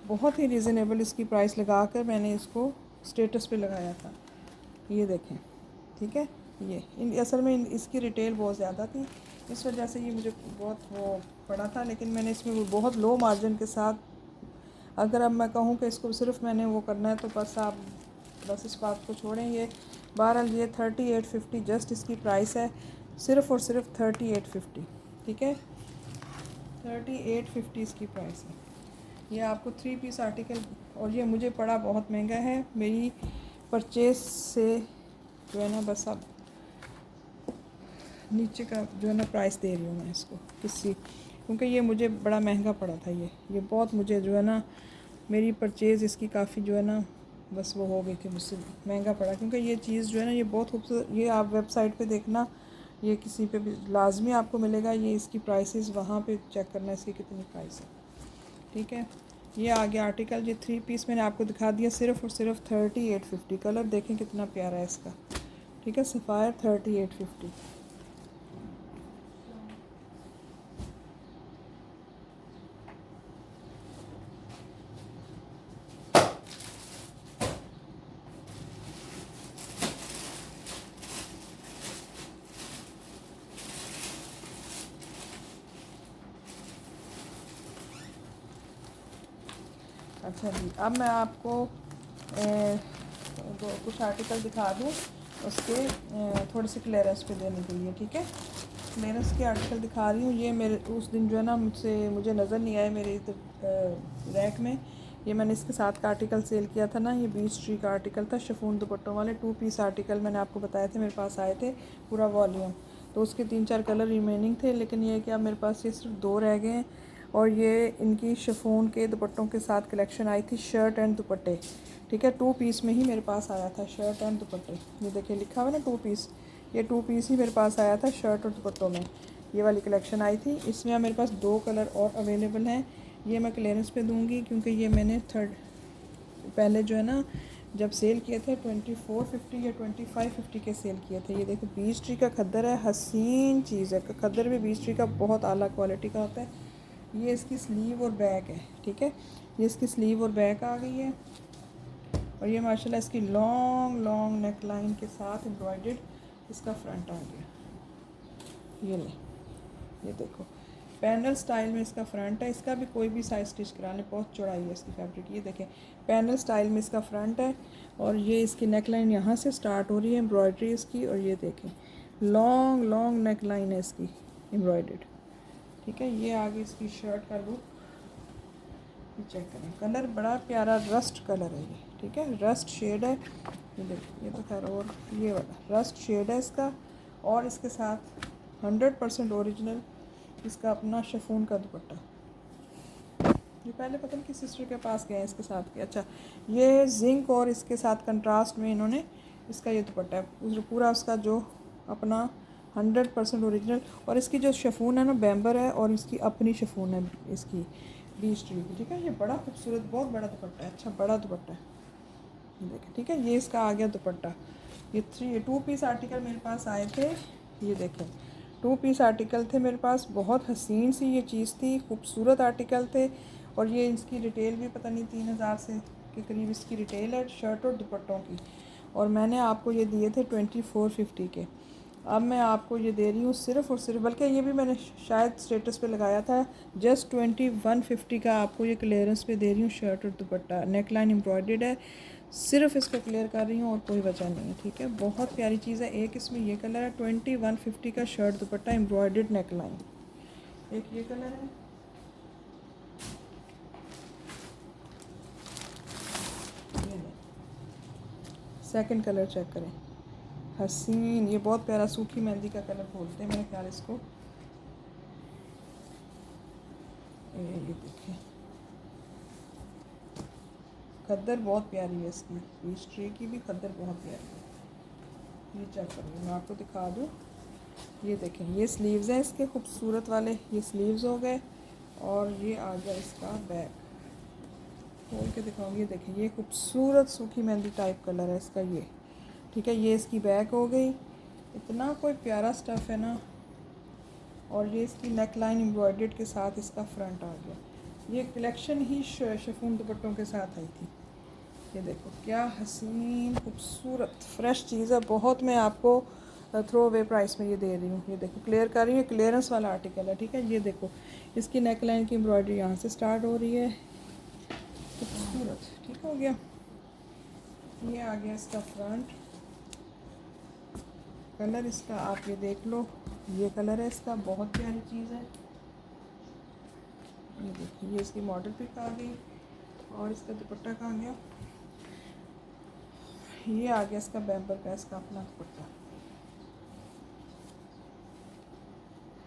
[SPEAKER 1] बहुत ही रीज़नेबल इसकी प्राइस लगा कर मैंने इसको स्टेटस पे लगाया था। ये देखें, ठीक है। ये असल में इसकी रिटेल बहुत ज़्यादा थी, इस वजह से ये मुझे बहुत वो पड़ा था। लेकिन मैंने इसमें बहुत लो मार्जिन के साथ, अगर अब मैं कहूँ कि इसको सिर्फ मैंने वो करना है तो बस आप बस इस बात को छोड़ें। ये बहरहाल ये 3850 जस्ट इसकी प्राइस है, सिर्फ़ और सिर्फ 3850, ठीक है। 3850 इसकी प्राइस है। ये आपको 3 पीस आर्टिकल, और ये मुझे पड़ा बहुत महंगा है मेरी परचेज से जो है ना, बस अब नीचे का जो है ना प्राइस दे रही हूँ मैं इसको, किसी क्योंकि ये मुझे बड़ा महंगा पड़ा था। ये बहुत मुझे जो है ना, मेरी परचेज़ इसकी काफ़ी जो है ना, बस वो हो गई थी मुझसे, महंगा पड़ा। क्योंकि ये चीज़ जो है ना, ये बहुत खूबसूरत, ये आप वेबसाइट पे देखना, ये किसी पे भी लाजमी आपको मिलेगा। ये इसकी प्राइसेस वहाँ पे चेक करना इसकी कितनी प्राइस है, ठीक है। ये आ गया आर्टिकल। ये 3 पीस मैंने आपको दिखा दिया सिर्फ़ और सिर्फ 3850। कलर देखें कितना प्यारा है इसका, ठीक है। सफ़ायर 3850। अच्छा जी, अब मैं आपको कुछ आर्टिकल दिखा दूँ उसके थोड़े से क्लियरेंस पे देने के लिए, ठीक है। क्लियरेंस के आर्टिकल दिखा रही हूँ। ये मेरे उस दिन जो है ना, मुझे नज़र नहीं आया मेरे इधर रैक में। ये मैंने इसके साथ का आर्टिकल सेल किया था ना, ये बीच ट्री का आर्टिकल था, शिफॉन दुपट्टों वाले 2 पीस आर्टिकल मैंने आपको बताए थे मेरे पास आए थे, पूरा वॉल्यूम। तो उसके 3-4 कलर रिमेनिंग थे, लेकिन ये है कि अब मेरे पास ये सिर्फ 2 रह गए हैं। और ये इनकी शिफॉन के दुपट्टों के साथ कलेक्शन आई थी, शर्ट एंड दुपट्टे, ठीक है। 2 पीस में ही मेरे पास आया था, शर्ट एंड दुपट्टे। ये देखिए लिखा हुआ ना 2 पीस, ये 2 पीस ही मेरे पास आया था शर्ट और दुपट्टों में। ये वाली कलेक्शन आई थी। इसमें मेरे पास 2 कलर और अवेलेबल हैं। ये मैं क्लियरेंस पे दूंगी, क्योंकि ये मैंने पहले जो है ना, जब सेल किए थे 2450 या 2550 के सेल किए थे। ये देखो बीच ट्री का खद्दर है, हसीन चीज़ है। खद्दर भी बीच ट्री का बहुत आला क्वालिटी का होता है। ये इसकी स्लीव और बैक है, ठीक है। ये इसकी स्लीव और बैक आ गई है। और ये माशाल्लाह इसकी लॉन्ग लॉन्ग नेक लाइन के साथ एम्ब्रॉयडर्ड इसका फ्रंट आ गया। ये ले, ये देखो पैनल स्टाइल में इसका फ्रंट है। इसका भी कोई भी साइज स्टिच करा लें, बहुत चौड़ाई है इसकी फैब्रिक। ये देखें पैनल स्टाइल में इसका फ्रंट है। और ये इसकी नेक लाइन यहाँ से स्टार्ट हो रही है एम्ब्रॉयडरी इसकी। और ये देखें लॉन्ग लॉन्ग नेक लाइन है इसकी एम्ब्रॉयडर्ड, ठीक है। ये आगे इसकी शर्ट का लुक चेक करें। कलर बड़ा प्यारा रस्ट कलर है ये, ठीक है। रस्ट शेड है, ये देखिए, ये तो खैर, और ये वाला रस्ट शेड है इसका। और इसके साथ 100% ओरिजिनल इसका अपना शिफॉन का दुपट्टा। ये पहले पता नहीं किस सिस्टर के पास गए हैं इसके साथ के। अच्छा, ये जिंक और इसके साथ कंट्रास्ट में इन्होंने इसका ये दुपट्टा है पूरा उसका जो अपना 100% ओरिजिनल। और इसकी जो शिफॉन है ना, बैम्बर है, और इसकी अपनी शिफॉन है इसकी बीच ट्री की, ठीक है। ये बड़ा खूबसूरत बहुत बड़ा दुपट्टा है, अच्छा बड़ा दुपट्टा है, ये देखें, ठीक है। ये इसका आ गया दुपट्टा। ये 2 पीस आर्टिकल मेरे पास आए थे। ये देखें 2 पीस आर्टिकल थे मेरे पास, बहुत हसीन सी ये चीज़ थी, खूबसूरत आर्टिकल थे। और ये इसकी रिटेल भी पता नहीं 3000 से के करीब इसकी रिटेल है शर्ट और दुपट्टों की। और मैंने आपको ये दिए थे 2450 के। अब मैं आपको ये दे रही हूँ सिर्फ़ और सिर्फ, बल्कि ये भी मैंने शायद स्टेटस पे लगाया था, जस्ट 2150 का आपको ये क्लियरेंस पे दे रही हूँ। शर्ट और दुपट्टा नेक लाइन एम्ब्रॉयडर्ड है, सिर्फ इसको क्लियर कर रही हूँ और कोई वजह नहीं है, ठीक है। बहुत प्यारी चीज़ है। एक इसमें ये कलर है 2150 का शर्ट दुपट्टा एम्ब्रॉयडर्ड नेक लाइन। एक ये कलर है, ये सेकंड कलर चेक करें, हसीन, ये बहुत प्यारा सूखी मेहंदी का कलर बोलते हैं मेरे ख्याल इसको। ये देखिए खद्दर बहुत प्यारी है इसकी, बीच ट्री की भी खद्दर बहुत प्यारी है। ये चेक करिए, मैं आपको दिखा दूँ। ये देखें ये स्लीव्स हैं इसके खूबसूरत वाले, ये स्लीव्स हो गए। और ये आ गया इसका बैक, खोल के दिखाऊँ। ये देखें ये खूबसूरत सूखी मेहंदी टाइप कलर है इसका ये, ठीक है। ये इसकी बैक हो गई, इतना कोई प्यारा स्टफ़ है ना। और ये इसकी नेक लाइन एम्ब्रॉयडर्ड के साथ इसका फ्रंट आ गया। ये कलेक्शन ही शिफॉन दुपट्टों के साथ आई थी। ये देखो क्या हसीन खूबसूरत फ्रेश चीज़ है बहुत। मैं आपको थ्रो अवे प्राइस में ये दे रही हूँ। ये देखो क्लियर कर रही है, क्लियरेंस वाला आर्टिकल है, ठीक है। ये देखो इसकी नेक लाइन की एम्ब्रॉयडरी यहाँ से स्टार्ट हो रही है, खूबसूरत, ठीक हो गया। ये आ गया इसका फ्रंट कलर, इसका आप ये देख लो, ये कलर है इसका, बहुत प्यारी चीज़ है। ये देखिए ये इसकी मॉडल पिक आ गई। और इसका दुपट्टा कहाँ गया, ये आ गया इसका बैम्बर का इसका अपना दुपट्टा,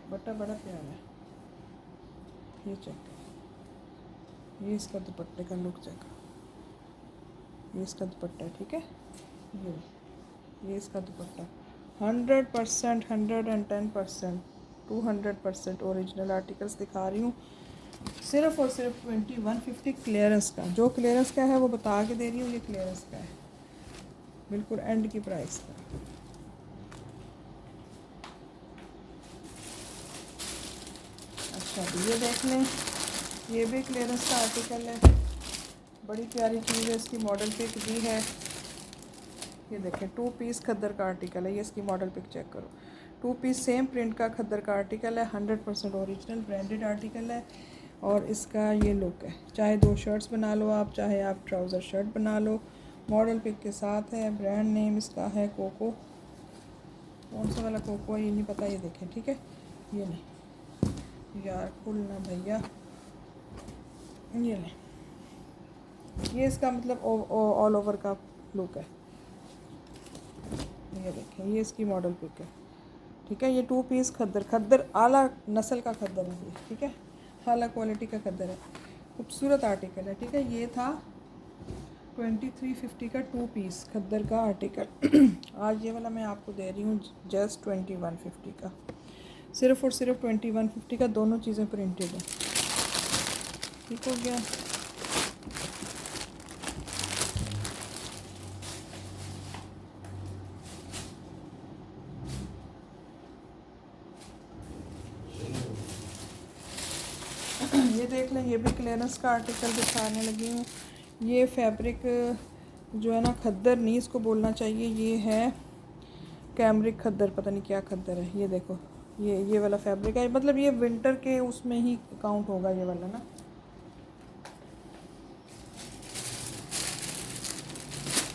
[SPEAKER 1] दुपट्टा बड़ा प्यारा है। ये चेक करें, ये इसका दुपट्टे का लुक चेक करो, ये इसका दुपट्टा है, ठीक है। ये इसका दुपट्टा 100%, 110%, 200% ओरिजिनल आर्टिकल्स दिखा रही हूँ। सिर्फ और सिर्फ 2150 क्लियरेंस का, जो क्लियरेंस का है वो बता के दे रही हूँ, ये क्लियरेंस का है, बिल्कुल एंड की प्राइस का। अच्छा तो ये देख लें, ये भी क्लियरेंस का आर्टिकल है, बड़ी प्यारी चीज़ है, इसकी मॉडल पिक भी है। ये देखें 2 पीस खद्दर का आर्टिकल है, ये इसकी मॉडल पिक चेक करो। 2 पीस सेम प्रिंट का खद्दर का आर्टिकल है, 100% ओरिजिनल ब्रांडेड आर्टिकल है। और इसका ये लुक है, चाहे 2 शर्ट्स बना लो आप, चाहे आप ट्राउज़र शर्ट बना लो, मॉडल पिक के साथ है। ब्रांड नेम इसका है कोको, कौन सा वाला कोको है ये नहीं पता, ये देखें, ठीक है। ये नहीं यार, खुलना भैया, ये नहीं, ये इसका मतलब ऑल ओवर का लुक है। ये देखें, ये इसकी मॉडल पिक है, ठीक है। ये 2 पीस खद्दर आला नस्ल का खद्दर है ये, ठीक है, आला क्वालिटी का खद्दर है, खूबसूरत आर्टिकल है, ठीक है। ये था 2350 का 2 पीस खद्दर का आर्टिकल। आज ये वाला मैं आपको दे रही हूँ जस्ट 2150 का, सिर्फ और सिर्फ 2150 का, दोनों चीज़ें प्रिंटेड हैं, ठीक हो गया। ये देख लें, ये भी क्लियरेंस का आर्टिकल दिखाने लगी हूँ। ये फैब्रिक जो है ना, खद्दर नहीं इसको बोलना चाहिए, ये है कैमरिक खद्दर, पता नहीं क्या खद्दर है। ये देखो, ये वाला फैब्रिक है, मतलब ये विंटर के उसमें ही काउंट होगा ये वाला ना।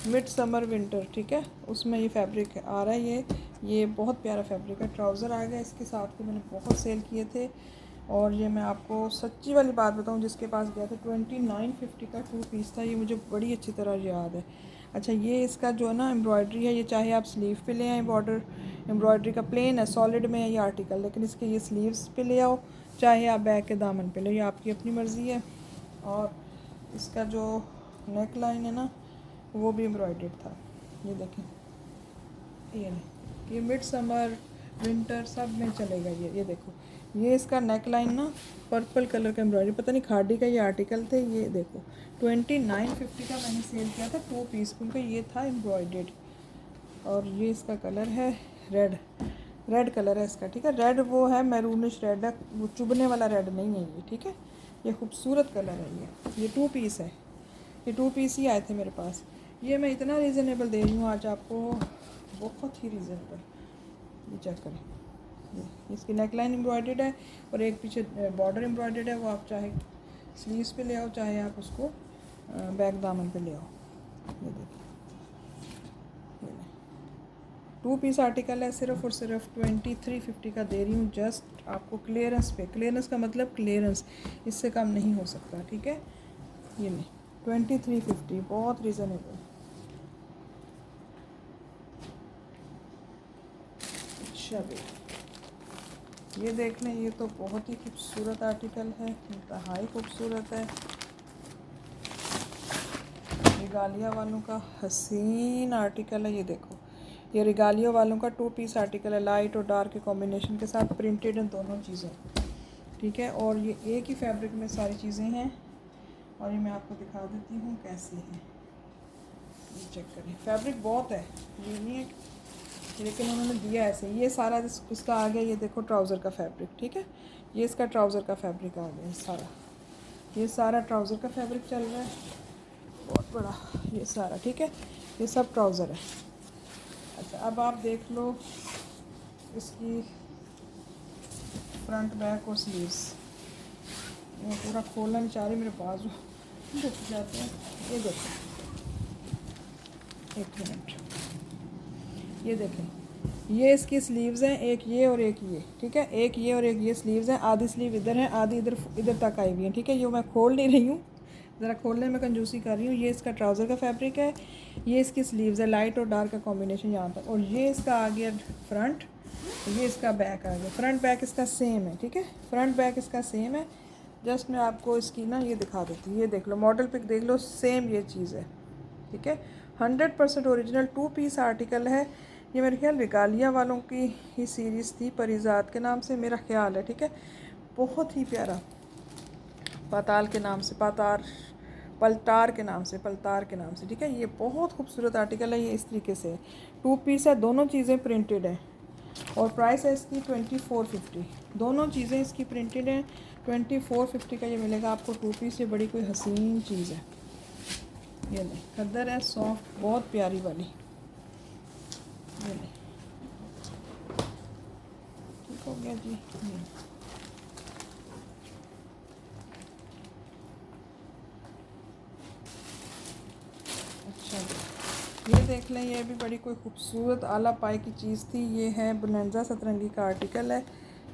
[SPEAKER 1] मिड समर विंटर, ठीक है, उसमें ये फैब्रिक आ रहा है। ये बहुत प्यारा फैब्रिक है। ट्राउज़र आ गया इसके साथ के, मैंने बहुत सेल किए थे। और ये मैं आपको सच्ची वाली बात बताऊं, जिसके पास गया था 2950 का 2 पीस था, ये मुझे बड़ी अच्छी तरह याद है। अच्छा, ये इसका जो है ना एम्ब्रॉयडरी है, ये चाहे आप स्लीव पे ले आए, बॉर्डर एम्ब्रॉयडरी का प्लेन है, सॉलिड में है ये आर्टिकल, लेकिन इसके ये स्लीव्स पे ले आओ, चाहे आप बैक के दामन पे ले, ये आपकी अपनी मर्ज़ी है। और इसका जो नेक लाइन है ना, वो भी एम्ब्रॉयडर्ड था। ये देखें, ये मिड समर विंटर सब में चलेगा ये देखो, ये इसका नेक लाइन ना पर्पल कलर का एम्ब्रॉयडरी, पता नहीं खाड़ी का ये आर्टिकल थे। ये देखो 2950 का मैंने सेल किया था 2 पीस, क्योंकि ये था एम्ब्रॉयडर्ड। और ये इसका कलर है रेड कलर है इसका, ठीक है। रेड वो है मैरूनिश रेड है, वो चुभने वाला रेड नहीं है ये, ठीक है। ये खूबसूरत कलर है। ये 2 पीस है, ये 2 पीस ही आए थे मेरे पास। ये मैं इतना रीज़नेबल दे रही हूँ आज आपको, बहुत ही रीज़नेबल। ये चेक करें, ये इसकी नेक लाइन एम्ब्रॉयडर्ड है और एक पीछे बॉर्डर एम्ब्रॉयडर्ड है। वो आप चाहे स्लीव्स पे ले आओ, चाहे आप उसको बैक दामन पे ले आओ। ये देखिए, 2 पीस आर्टिकल है, सिर्फ और सिर्फ 2350 का दे रही हूँ जस्ट आपको क्लियरेंस पे। क्लियरेंस का मतलब क्लियरेंस, इससे कम नहीं हो सकता, ठीक है। ये नहीं 2350, बहुत रीज़नेबल। अच्छा ये देख लें, ये तो बहुत ही खूबसूरत आर्टिकल है, इंतहाई खूबसूरत है। रिगालिया वालों का हसीन आर्टिकल है। ये देखो, ये रिगालिया वालों का 2 पीस आर्टिकल है, लाइट और डार्क के कॉम्बिनेशन के साथ, प्रिंटेड हैं दोनों चीज़ें, ठीक है। और ये एक ही फैब्रिक में सारी चीज़ें हैं। और ये मैं आपको दिखा देती हूँ कैसी है, ये चेक करें। फैब्रिक बहुत है, ये नहीं है, लेकिन उन्होंने दिया ऐसे। ये सारा इसका आ गया, ये देखो ट्राउज़र का फैब्रिक, ठीक है। ये इसका ट्राउज़र का फैब्रिक आ गया सारा, ये सारा ट्राउज़र का फैब्रिक चल रहा है, बहुत बड़ा ये सारा, ठीक है। ये सब ट्राउज़र है। अच्छा, अब आप देख लो इसकी फ्रंट बैक और स्लीव्स। मैं पूरा खोलना नहीं चाह रही, मेरे बाजू दुख जाते हैं। ये देखो, एक मिनट, ये देखें, ये इसकी स्लीव्स हैं, एक ये और एक ये, ठीक है। एक ये और एक ये स्लीव्स हैं, आधी स्लीव इधर है, आधी इधर तक आई हुई है, ठीक है। ये मैं खोल नहीं रही हूँ, ज़रा खोलने में कंजूसी कर रही हूँ। ये इसका ट्राउज़र का फैब्रिक है, ये इसकी स्लीव्स है, लाइट और डार्क का कॉम्बिनेशन यहाँ पर। और ये इसका आ गया फ्रंट, ये इसका बैक आ गया। फ्रंट बैक इसका सेम है, ठीक है, फ्रंट बैक इसका सेम है। जस्ट मैं आपको इसकी ना ये दिखा देती हूँ। ये देख लो, मॉडल पिक देख लो, सेम ये चीज़ है, ठीक है। 100% ओरिजिनल 2 पीस आर्टिकल है। ये मेरे ख्याल रिगालिया वालों की ही सीरीज़ थी, परिजात के नाम से मेरा ख्याल है, ठीक है। बहुत ही प्यारा, पाताल के नाम से, पलटार के नाम से, पलटार के नाम से, ठीक है। ये बहुत खूबसूरत आर्टिकल है। ये इस तरीके से 2 पीस है, दोनों चीज़ें प्रिंटेड हैं और प्राइस है इसकी 2450। दोनों चीज़ें इसकी प्रिंटेड हैं। 2450 का ये मिलेगा आपको 2 पीस। ये बड़ी कोई हसीन चीज़ है। ये ले खद्दर है, सॉफ्ट, बहुत प्यारी वाली। ये ले, ठीक हो गया जी। ये अच्छा जी, ये देख लें, ये भी बड़ी कोई खूबसूरत आला पाई की चीज़ थी। ये है बोनांजा सतरंगी का आर्टिकल है।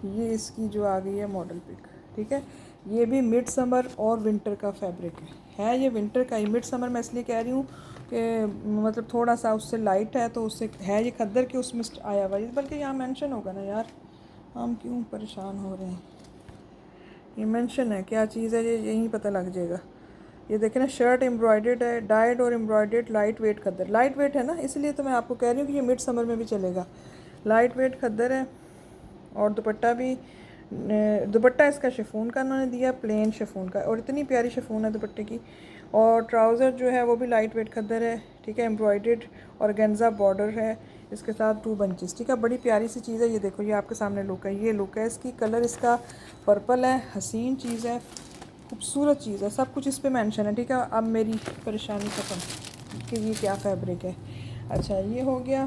[SPEAKER 1] ये इसकी जो आ गई है मॉडल पिक, ठीक है। ये भी मिड समर और विंटर का फैब्रिक है। ये विंटर का ही, मिड समर मैं इसलिए कह रही हूँ कि मतलब थोड़ा सा उससे लाइट है, तो उससे है ये खद्दर के उसमें आया हुआ है, बल्कि यहाँ मेंशन होगा ना यार, हम क्यों परेशान हो रहे हैं। ये मेंशन है, क्या चीज़ है ये यहीं पता लग जाएगा। ये देखें ना, शर्ट एम्ब्रॉयडेड है, डाइड और एम्ब्रॉयडेड लाइट वेट खद्दर। लाइट वेट है ना, इसलिए तो मैं आपको कह रही हूँ कि ये मिड समर में भी चलेगा। लाइट वेट खद्दर है। और दुपट्टा भी, दुपट्टा इसका शिफॉन का उन्होंने दिया, प्लेन शिफॉन का, और इतनी प्यारी शिफॉन है दुपट्टे की। और ट्राउज़र जो है वो भी लाइट वेट खद्दर है, ठीक है। एम्ब्रॉयडेड और गेंजा बॉर्डर है इसके साथ, 2 बंचेस, ठीक है। बड़ी प्यारी सी चीज़ है। ये देखो, ये आपके सामने लुक है, ये लुक है इसकी। कलर इसका पर्पल है, हसीन चीज़ है, खूबसूरत चीज़ है। सब कुछ इस पे मेंशन है, ठीक है। अब मेरी परेशानी खत्म कि ये क्या फैब्रिक है। अच्छा, ये हो गया।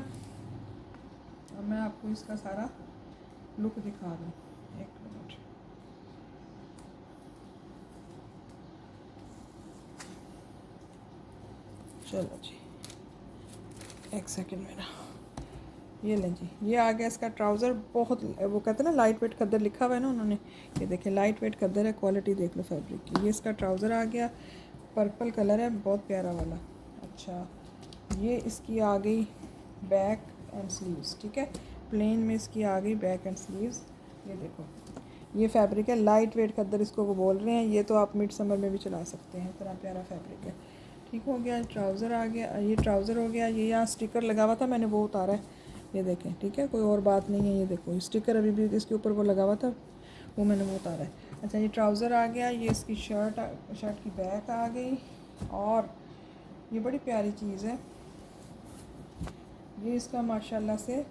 [SPEAKER 1] अब मैं आपको इसका सारा लुक दिखा दूँ, एक मिनट। चलो जी, एक सेकंड मेरा। ये लें जी, ये आ गया इसका ट्राउज़र। बहुत, वो कहते हैं ना लाइट वेट खद्दर, लिखा हुआ है ना उन्होंने। ये देखें, लाइट वेट खद्दर है, क्वालिटी देख लो फैब्रिक की। ये इसका ट्राउज़र आ गया, पर्पल कलर है, बहुत प्यारा वाला। अच्छा, ये इसकी आ गई बैक एंड स्लीव्स, ठीक है। प्लेन में इसकी आ गई बैक एंड स्लीव्स। ये देखो, ये फैब्रिक है, लाइट वेट खद्दर इसको वो बोल रहे हैं। ये तो आप मिड समर में भी चला सकते हैं, इतना प्यारा फैब्रिक है। ठीक हो गया, ट्राउज़र आ गया, ये ट्राउज़र हो गया। ये यहाँ स्टिकर लगा हुआ था, मैंने वो उतारा है, ये देखें, ठीक है। कोई और बात नहीं है। ये देखो, स्टिकर अभी भी इसके ऊपर वो लगा हुआ था, वो मैंने वो उतारा है। अच्छा, ये ट्राउज़र आ गया। ये इसकी शर्ट की बैक आ गई। और ये बड़ी प्यारी चीज़ है, ये इसका माशाल्लाह से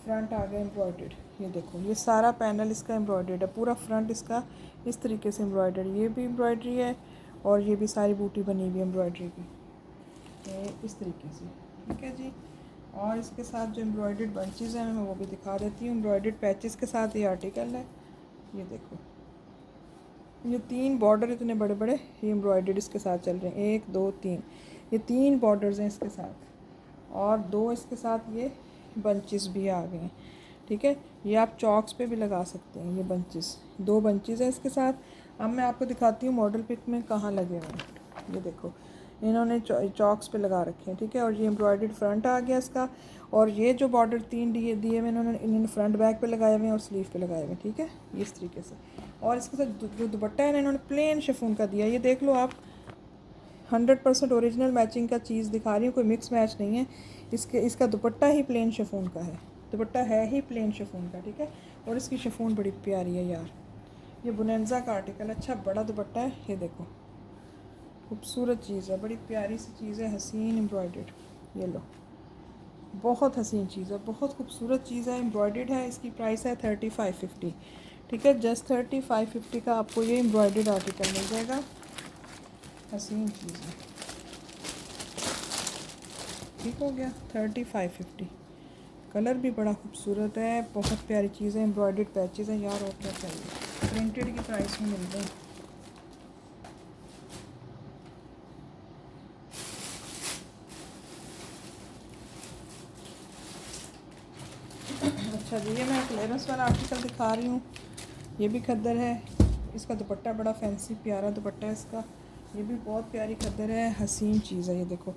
[SPEAKER 1] फ्रंट आ गया एम्ब्रॉयडर्ड। ये देखो, ये सारा पैनल इसका एम्ब्रॉयडर्ड है, पूरा फ्रंट इसका इस तरीके से एम्ब्रॉयडर्ड। ये भी एम्ब्रॉयडरी है और ये भी सारी बूटी बनी हुई एम्ब्रॉयडरी की, ये इस तरीके से, ठीक है जी। और इसके साथ जो एम्ब्रॉयडर्ड बंचेस हैं मैं वो भी दिखा देती हूँ। एम्ब्रॉयडर्ड पैचेस के साथ ये आर्टिकल है। ये देखो, ये 3 बॉर्डर इतने बड़े बड़े, ये एम्ब्रॉयडर्ड इसके साथ चल रहे हैं। 1 2 3, ये 3 बॉर्डर्स हैं इसके साथ, और 2 इसके साथ ये बंचेस भी आ गए हैं, ठीक है। ये आप चॉक्स पे भी लगा सकते हैं। ये बंचेस, 2 बंचेस हैं इसके साथ। अब मैं आपको दिखाती हूँ मॉडल पिक में कहाँ लगे हुए हैं। ये देखो, इन्होंने चॉक्स पे लगा रखे हैं, ठीक है। और ये एम्ब्रॉयडर्ड फ्रंट आ गया इसका। और ये जो बॉर्डर 3 दिए हुए इन्होंने फ्रंट बैक पे लगाए हुए हैं और स्लीव पे लगाए हुए हैं, ठीक है, ये इस तरीके से। और इसके साथ जो दुपट्टा है इन्होंने प्लेन शिफॉन का दिया। ये देख लो आप, 100% ओरिजिनल मैचिंग का चीज़ दिखा रही हूँ, कोई मिक्स मैच नहीं है। इसका दुपट्टा ही प्लेन शिफॉन का है, दुपट्टा है ही प्लेन शिफॉन का, ठीक है। और इसकी शिफॉन बड़ी प्यारी है यार। ये बोनांजा का आर्टिकल, अच्छा बड़ा दुपट्टा है। ये देखो, खूबसूरत चीज़ है, बड़ी प्यारी सी चीज़ है, हसीन एम्ब्रॉयडर्ड। ये लो, बहुत हसीन चीज़ है, बहुत खूबसूरत चीज़ है, एम्ब्रॉयडर्ड है। इसकी प्राइस है 3550, ठीक है। जस्ट 3550 का आपको ये एम्ब्रॉयडर्ड आर्टिकल मिल जाएगा, हसीन चीज़ है। ठीक हो गया, 3550। कलर भी बड़ा खूबसूरत है, बहुत प्यारी चीज़ है, एम्ब्रॉयडर्ड पैचेस हैं यार, और क्या चाहिए। प्रिंटेड की प्राइस में मिल गए। अच्छा जी, ये मैं क्लियरेंस वाला आर्टिकल दिखा रही हूँ। ये भी खद्दर है, इसका दुपट्टा बड़ा फैंसी प्यारा दुपट्टा है इसका। ये भी बहुत प्यारी खद्दर है, हसीन चीज़ है। ये देखो,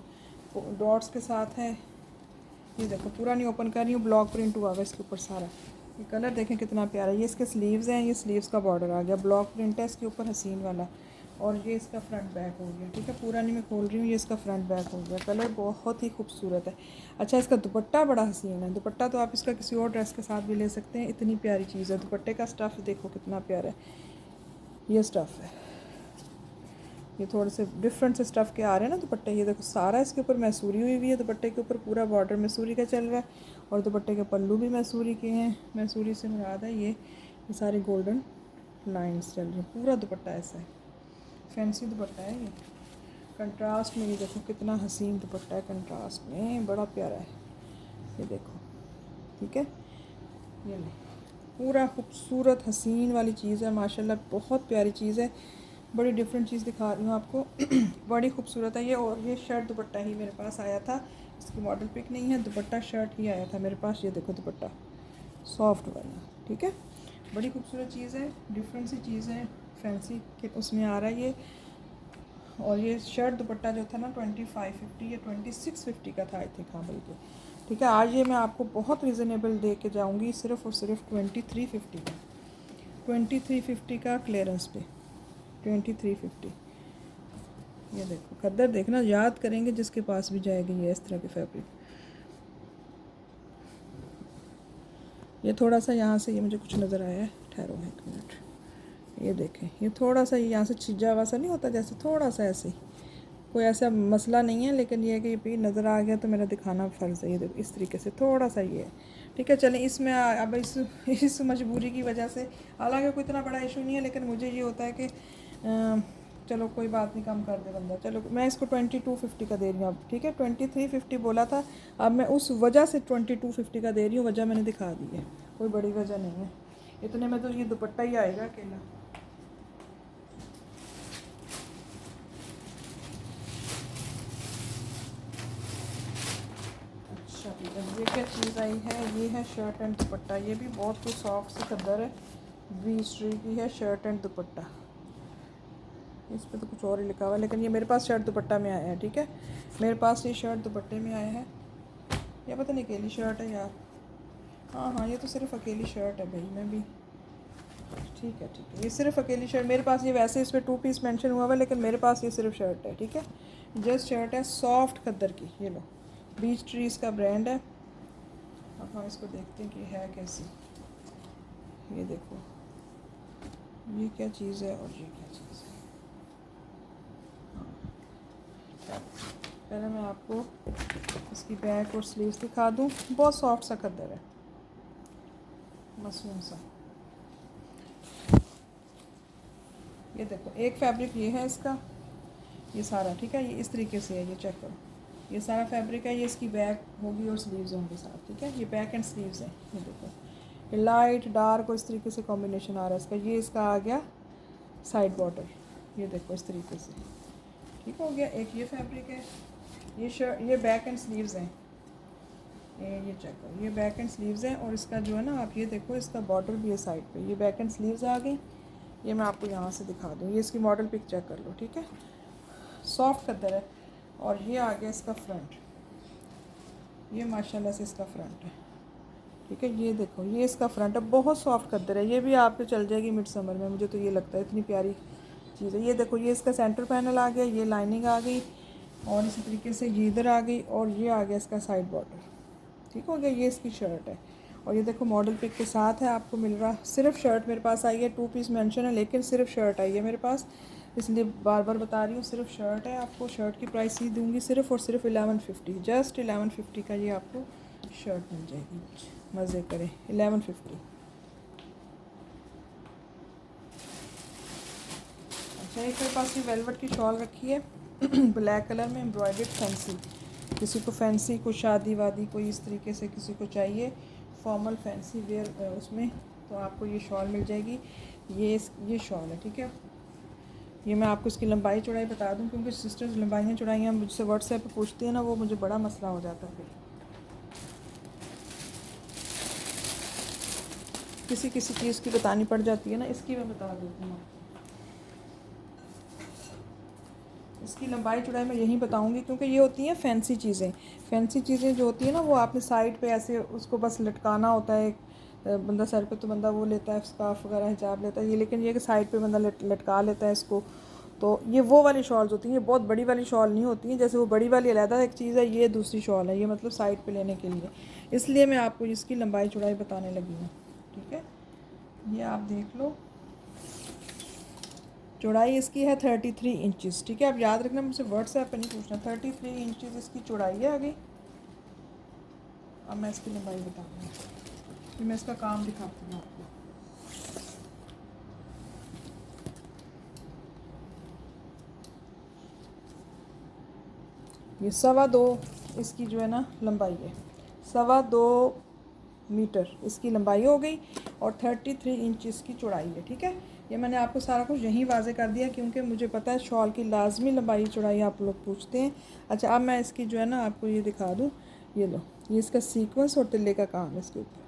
[SPEAKER 1] डॉट्स के साथ है। ये देखो, पूरा नहीं ओपन कर रही हूँ, ब्लॉक प्रिंट हुआ हुआ इसके ऊपर सारा। ये कलर देखें कितना प्यारा है। ये इसके स्लीव्स हैं, ये स्लीव्स का बॉर्डर आ गया, ब्लॉक प्रिंट है इसके ऊपर हसीन वाला, और ये इसका फ्रंट बैक हो गया। ठीक है, पूरा नहीं मैं खोल रही हूँ, ये इसका फ्रंट बैक हो गया। कलर बहुत ही खूबसूरत है। अच्छा, इसका दुपट्टा बड़ा हसीन है। दुपट्टा तो आप इसका किसी और ड्रेस के साथ भी ले सकते हैं, इतनी प्यारी चीज़ है। दुपट्टे का स्टफ़ देखो कितना प्यारा है, ये स्टफ़ है। ये थोड़े से डिफरेंट से स्टफ़ के आ रहे हैं ना दुपट्टे। ये देखो सारा इसके ऊपर मैसूरी हुई हुई है, दुपट्टे के ऊपर पूरा बॉर्डर मैसूरी का चल रहा है, और दुपट्टे के पल्लू भी मैसूरी के हैं। मैसूरी से मुराद है ये सारे गोल्डन लाइंस चल रही हैं। पूरा दुपट्टा ऐसा है, फैंसी दुपट्टा है ये। कंट्रास्ट में ये देखो कितना हसीन दुपट्टा है, कंट्रास्ट में बड़ा प्यारा है। ये देखो, ठीक है, ये ले पूरा खूबसूरत हसीन वाली चीज़ है माशाल्लाह, बहुत प्यारी चीज़ है। बड़ी डिफरेंट चीज़ दिखा रही हूँ आपको। बड़ी खूबसूरत है ये। और ये शर्ट दुपट्टा ही मेरे पास आया था, इसकी मॉडल पिक नहीं है, दुपट्टा शर्ट ही आया था मेरे पास। ये देखो दुपट्टा सॉफ्ट वाला, ठीक है, बड़ी खूबसूरत चीज़ है, डिफरेंट सी चीज़ है, फैंसी के उसमें आ रहा है ये। और ये शर्ट दुपट्टा जो था ना 2550 या 2650 का था आई थिंक, हाँ बल्कि, ठीक है। आज ये मैं आपको बहुत रिजनेबल दे के जाऊँगी, सिर्फ़ और सिर्फ 2350 का, 2350 का क्लियरेंस पे 2350। ये देखो खद्दर देखना, याद करेंगे जिसके पास भी जाएगी ये इस तरह के फैब्रिक। ये थोड़ा सा यहाँ से ये मुझे कुछ नज़र आया है, ठहरो एक मिनट, ये देखें, ये थोड़ा सा यहाँ से छिजा हुआ सा नहीं होता, जैसे थोड़ा सा ऐसे, कोई ऐसा मसला नहीं है, लेकिन ये है कि ये भी नज़र आ गया तो मेरा दिखाना फ़र्ज़ है। ये देखो इस तरीके से थोड़ा सा ये है, ठीक है। चलें, इसमें अब इस मजबूरी की वजह से, हालांकि कोई इतना बड़ा इशू नहीं है, लेकिन मुझे ये होता है कि चलो कोई बात नहीं, कम कर दे बंदा। चलो मैं इसको 2250 का दे रही हूँ अब, ठीक है। 2350 बोला था, अब मैं उस वजह से 2250 का दे रही हूँ, वजह मैंने दिखा दी है, कोई बड़ी वजह नहीं है। इतने में तो ये दुपट्टा ही आएगा अकेला। अच्छा, ये क्या चीज़ आई है, ये है शर्ट एंड दुपट्टा। ये भी बहुत कुछ सॉफ्ट सी खद्दर है, 20 की है शर्ट एंड दुपट्टा। इस पर तो कुछ और ही लिखा हुआ है, लेकिन ये मेरे पास शर्ट दुपट्टा में आया है, ठीक है। मेरे पास ये शर्ट दुपट्टे में आया है। ये पता नहीं अकेली शर्ट है यार, हाँ हाँ, ये तो सिर्फ अकेली शर्ट है भाई, मैं भी, ठीक है ठीक है, ये सिर्फ अकेली शर्ट मेरे पास। ये वैसे इस पर 2 पीस मेंशन हुआ हुआ है, लेकिन मेरे पास ये सिर्फ शर्ट है, ठीक है। जस्ट शर्ट है, सॉफ्ट खद्दर की। ये लो, बीच ट्रीज़ का ब्रांड है। अब हम इसको देखते हैं कि है कैसी। ये देखो, ये क्या चीज़ है और ये क्या चीज़ है। पहले मैं आपको इसकी बैक और स्लीव्स दिखा दूँ। बहुत सॉफ्ट सा खद्दर है, मसनून सा। ये देखो, एक फैब्रिक ये है इसका, ये सारा, ठीक है। ये इस तरीके से है, ये चेक करो, ये सारा फैब्रिक है। ये इसकी बैक होगी और स्लीव्स होंगे साथ, ठीक है। ये बैक एंड स्लीव्स है। ये देखो, ये लाइट डार्क और इस तरीके से कॉम्बिनेशन आ रहा है इसका। ये इसका आ गया साइड बॉर्डर, ये देखो इस तरीके से, ठीक हो गया। एक ये फैब्रिक है, ये शर्ट, ये बैक एंड स्लीव्स हैं। ये चेक करो, ये बैक एंड स्लीव्स हैं, और इसका जो है ना, आप ये देखो, इसका बॉर्डर भी है साइड पे। ये बैक एंड स्लीव्स आ गई। ये मैं आपको यहाँ से दिखा दूँ, ये इसकी मॉडल पिक चेक कर लो, ठीक है। सॉफ्ट खद्दर है। और ये आ गया इसका फ्रंट, ये माशाल्लाह से इसका फ्रंट है, ठीक है। ये देखो, ये इसका फ्रंट है, बहुत सॉफ्ट खद्दर है। ये भी आपको चल जाएगी मिड समर में, मुझे तो ये लगता है, इतनी प्यारी चीज़ है। ये देखो, ये इसका सेंटर पैनल आ गया, ये लाइनिंग आ गई, और इसी तरीके से ये इधर आ गई, और ये आ गया इसका साइड बॉर्डर, ठीक हो गया। ये इसकी शर्ट है, और ये देखो मॉडल पिक के साथ है, आपको मिल रहा। सिर्फ शर्ट मेरे पास आई है, 2 पीस मेंशन है, लेकिन सिर्फ शर्ट आई है मेरे पास, इसलिए बार बार बता रही हूँ, सिर्फ शर्ट है। आपको शर्ट की प्राइस ही दूंगी सिर्फ और सिर्फ 1150, जस्ट 1150 का ये आपको शर्ट मिल जाएगी। मज़े करें, 1150। अच्छा, एक मेरे पास ये वेलवेट की शॉल रखी है ब्लैक कलर में, एम्ब्रॉयडर्ड फैंसी। किसी को फैंसी, कोई शादी वादी, कोई इस तरीके से किसी को चाहिए फॉर्मल फैंसी वेयर उसमें, तो आपको ये शॉल मिल जाएगी। ये शॉल है, ठीक है। ये मैं आपको इसकी लंबाई चौड़ाई बता दूं, क्योंकि सिस्टर्स लंबाइयाँ चौड़ाइयाँ मुझसे व्हाट्सएप पे पूछती हैं ना, वो मुझे बड़ा मसला हो जाता है। फिर किसी किसी चीज़ की बतानी पड़ जाती है ना, इसकी मैं बता देती हूँ। इसकी लंबाई चौड़ाई मैं यहीं बताऊंगी, क्योंकि ये होती हैं फैंसी चीज़ें। फैंसी चीज़ें जो होती हैं ना, वो आपने साइड पे ऐसे उसको बस लटकाना होता है, बंदा सर पे तो बंदा वो लेता है स्कार्फ वगैरह हिजाब लेता है ये, लेकिन ये कि साइड पे बंदा लटका लेता है इसको। तो ये वो वाली शॉल्स होती हैं, ये बहुत बड़ी वाली शॉल नहीं होती हैं। जैसे वो बड़ी वाली अलहदा एक चीज़ है, ये दूसरी शॉल है, ये मतलब साइड पे लेने के लिए। इसलिए मैं आपको इसकी लंबाई चौड़ाई बताने लगी हूँ, ठीक है। ये आप देख लो, चौड़ाई इसकी है 33 इंचज़, ठीक है। आप याद रखना, मुझसे व्हाट्सएप पे नहीं पूछना। 33 इंचज़ इसकी चौड़ाई है आगे। अब मैं इसकी लंबाई बताऊँगी, फिर मैं इसका काम दिखाती हूँ आपको। ये 2.25 इसकी जो है ना लंबाई है, 2.25 मीटर इसकी लंबाई हो गई और 33 इंच इसकी चौड़ाई है, ठीक है। ये मैंने आपको सारा कुछ यहीं वाजे कर दिया, क्योंकि मुझे पता है शॉल की लाजमी लंबाई चौड़ाई आप लोग पूछते हैं। अच्छा, अब मैं इसकी जो है ना आपको ये दिखा दूँ। ये लो, ये इसका सीक्वेंस और तिल्ले का काम है, इसके ऊपर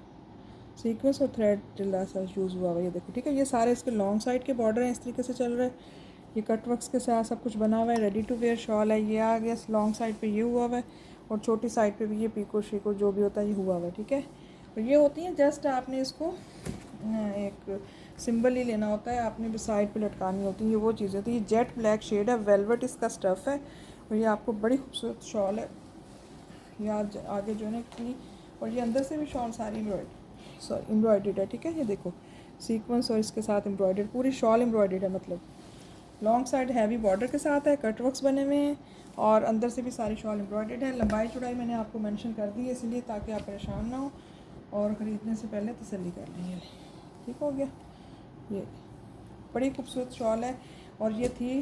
[SPEAKER 1] सीक्वेंस और थ्रेड टिल्ला सा यूज़ हुआ हुआ है, ये देखो, ठीक है। ये सारे इसके लॉन्ग साइड के बॉर्डर हैं, इस तरीके से चल रहा है। ये कट वर्क्स के साथ सब कुछ बना हुआ है, रेडी टू वेयर शॉल है। ये आ गया लॉन्ग साइड पे ये हुआ हुआ है, और छोटी साइड पे भी ये पीको शीको जो भी होता है ये हुआ हुआ है, ठीक है। और ये होती हैं, जस्ट आपने इसको एक सिंबल ही लेना होता है, आपने भी साइड पे लटकानी होती है। ये वो चीज़ होती है। ये जेट ब्लैक शेड है, वेलवेट इसका स्टफ़ है, और ये आपको बड़ी खूबसूरत शॉल है। ये आगे जो है ना इतनी, और ये अंदर से भी शॉल सारी एम्ब्रॉयडर्ड है, ठीक है। ये देखो सीक्वेंस और इसके साथ एम्ब्रॉयडर्ड, पूरी शॉल एम्ब्रॉयडर्ड है, मतलब लॉन्ग साइड हैवी बॉर्डर के साथ है, कट वर्क्स बने हुए हैं, और अंदर से भी सारी शॉल एम्ब्रॉयडर्ड है। लंबाई चौड़ाई मैंने आपको मेंशन कर दी है, इसलिए ताकि आप परेशान ना हो और ख़रीदने से पहले तसल्ली कर लेंगे। ठीक हो गया। ये बड़ी खूबसूरत शॉल है, और ये थी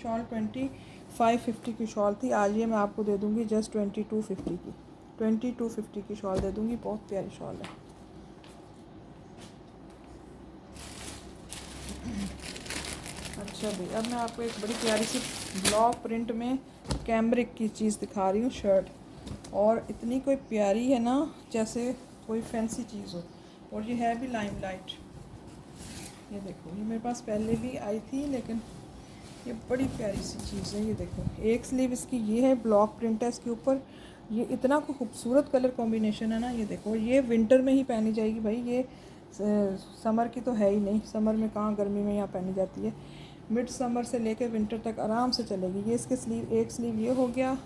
[SPEAKER 1] शॉल 2550 की शॉल थी। आज ये मैं आपको दे दूँगी जस्ट 2250 की, 2250 की शॉल दे दूँगी। बहुत प्यारी शॉल है। अच्छा भाई, अब मैं आपको एक बड़ी प्यारी सी ब्लॉक प्रिंट में कैमरिक की चीज़ दिखा रही हूँ, शर्ट। और इतनी कोई प्यारी है ना, जैसे कोई फैंसी चीज़ हो, और ये है भी लाइमलाइट। ये देखो, ये मेरे पास पहले भी आई थी, लेकिन ये बड़ी प्यारी सी चीज़ है। ये देखो, एक स्लीव इसकी ये है, ब्लॉक प्रिंट है इसके ऊपर। ये इतना खूबसूरत कलर कॉम्बिनेशन है ना। ये देखो, ये विंटर में ही पहनी जाएगी भाई, ये समर की तो है ही नहीं। समर में कहाँ, गर्मी में यहाँ पहनी जाती है। मिड समर से लेकर विंटर तक आराम से चलेगी। ये इसके स्लीव, एक स्लीव ये हो गया,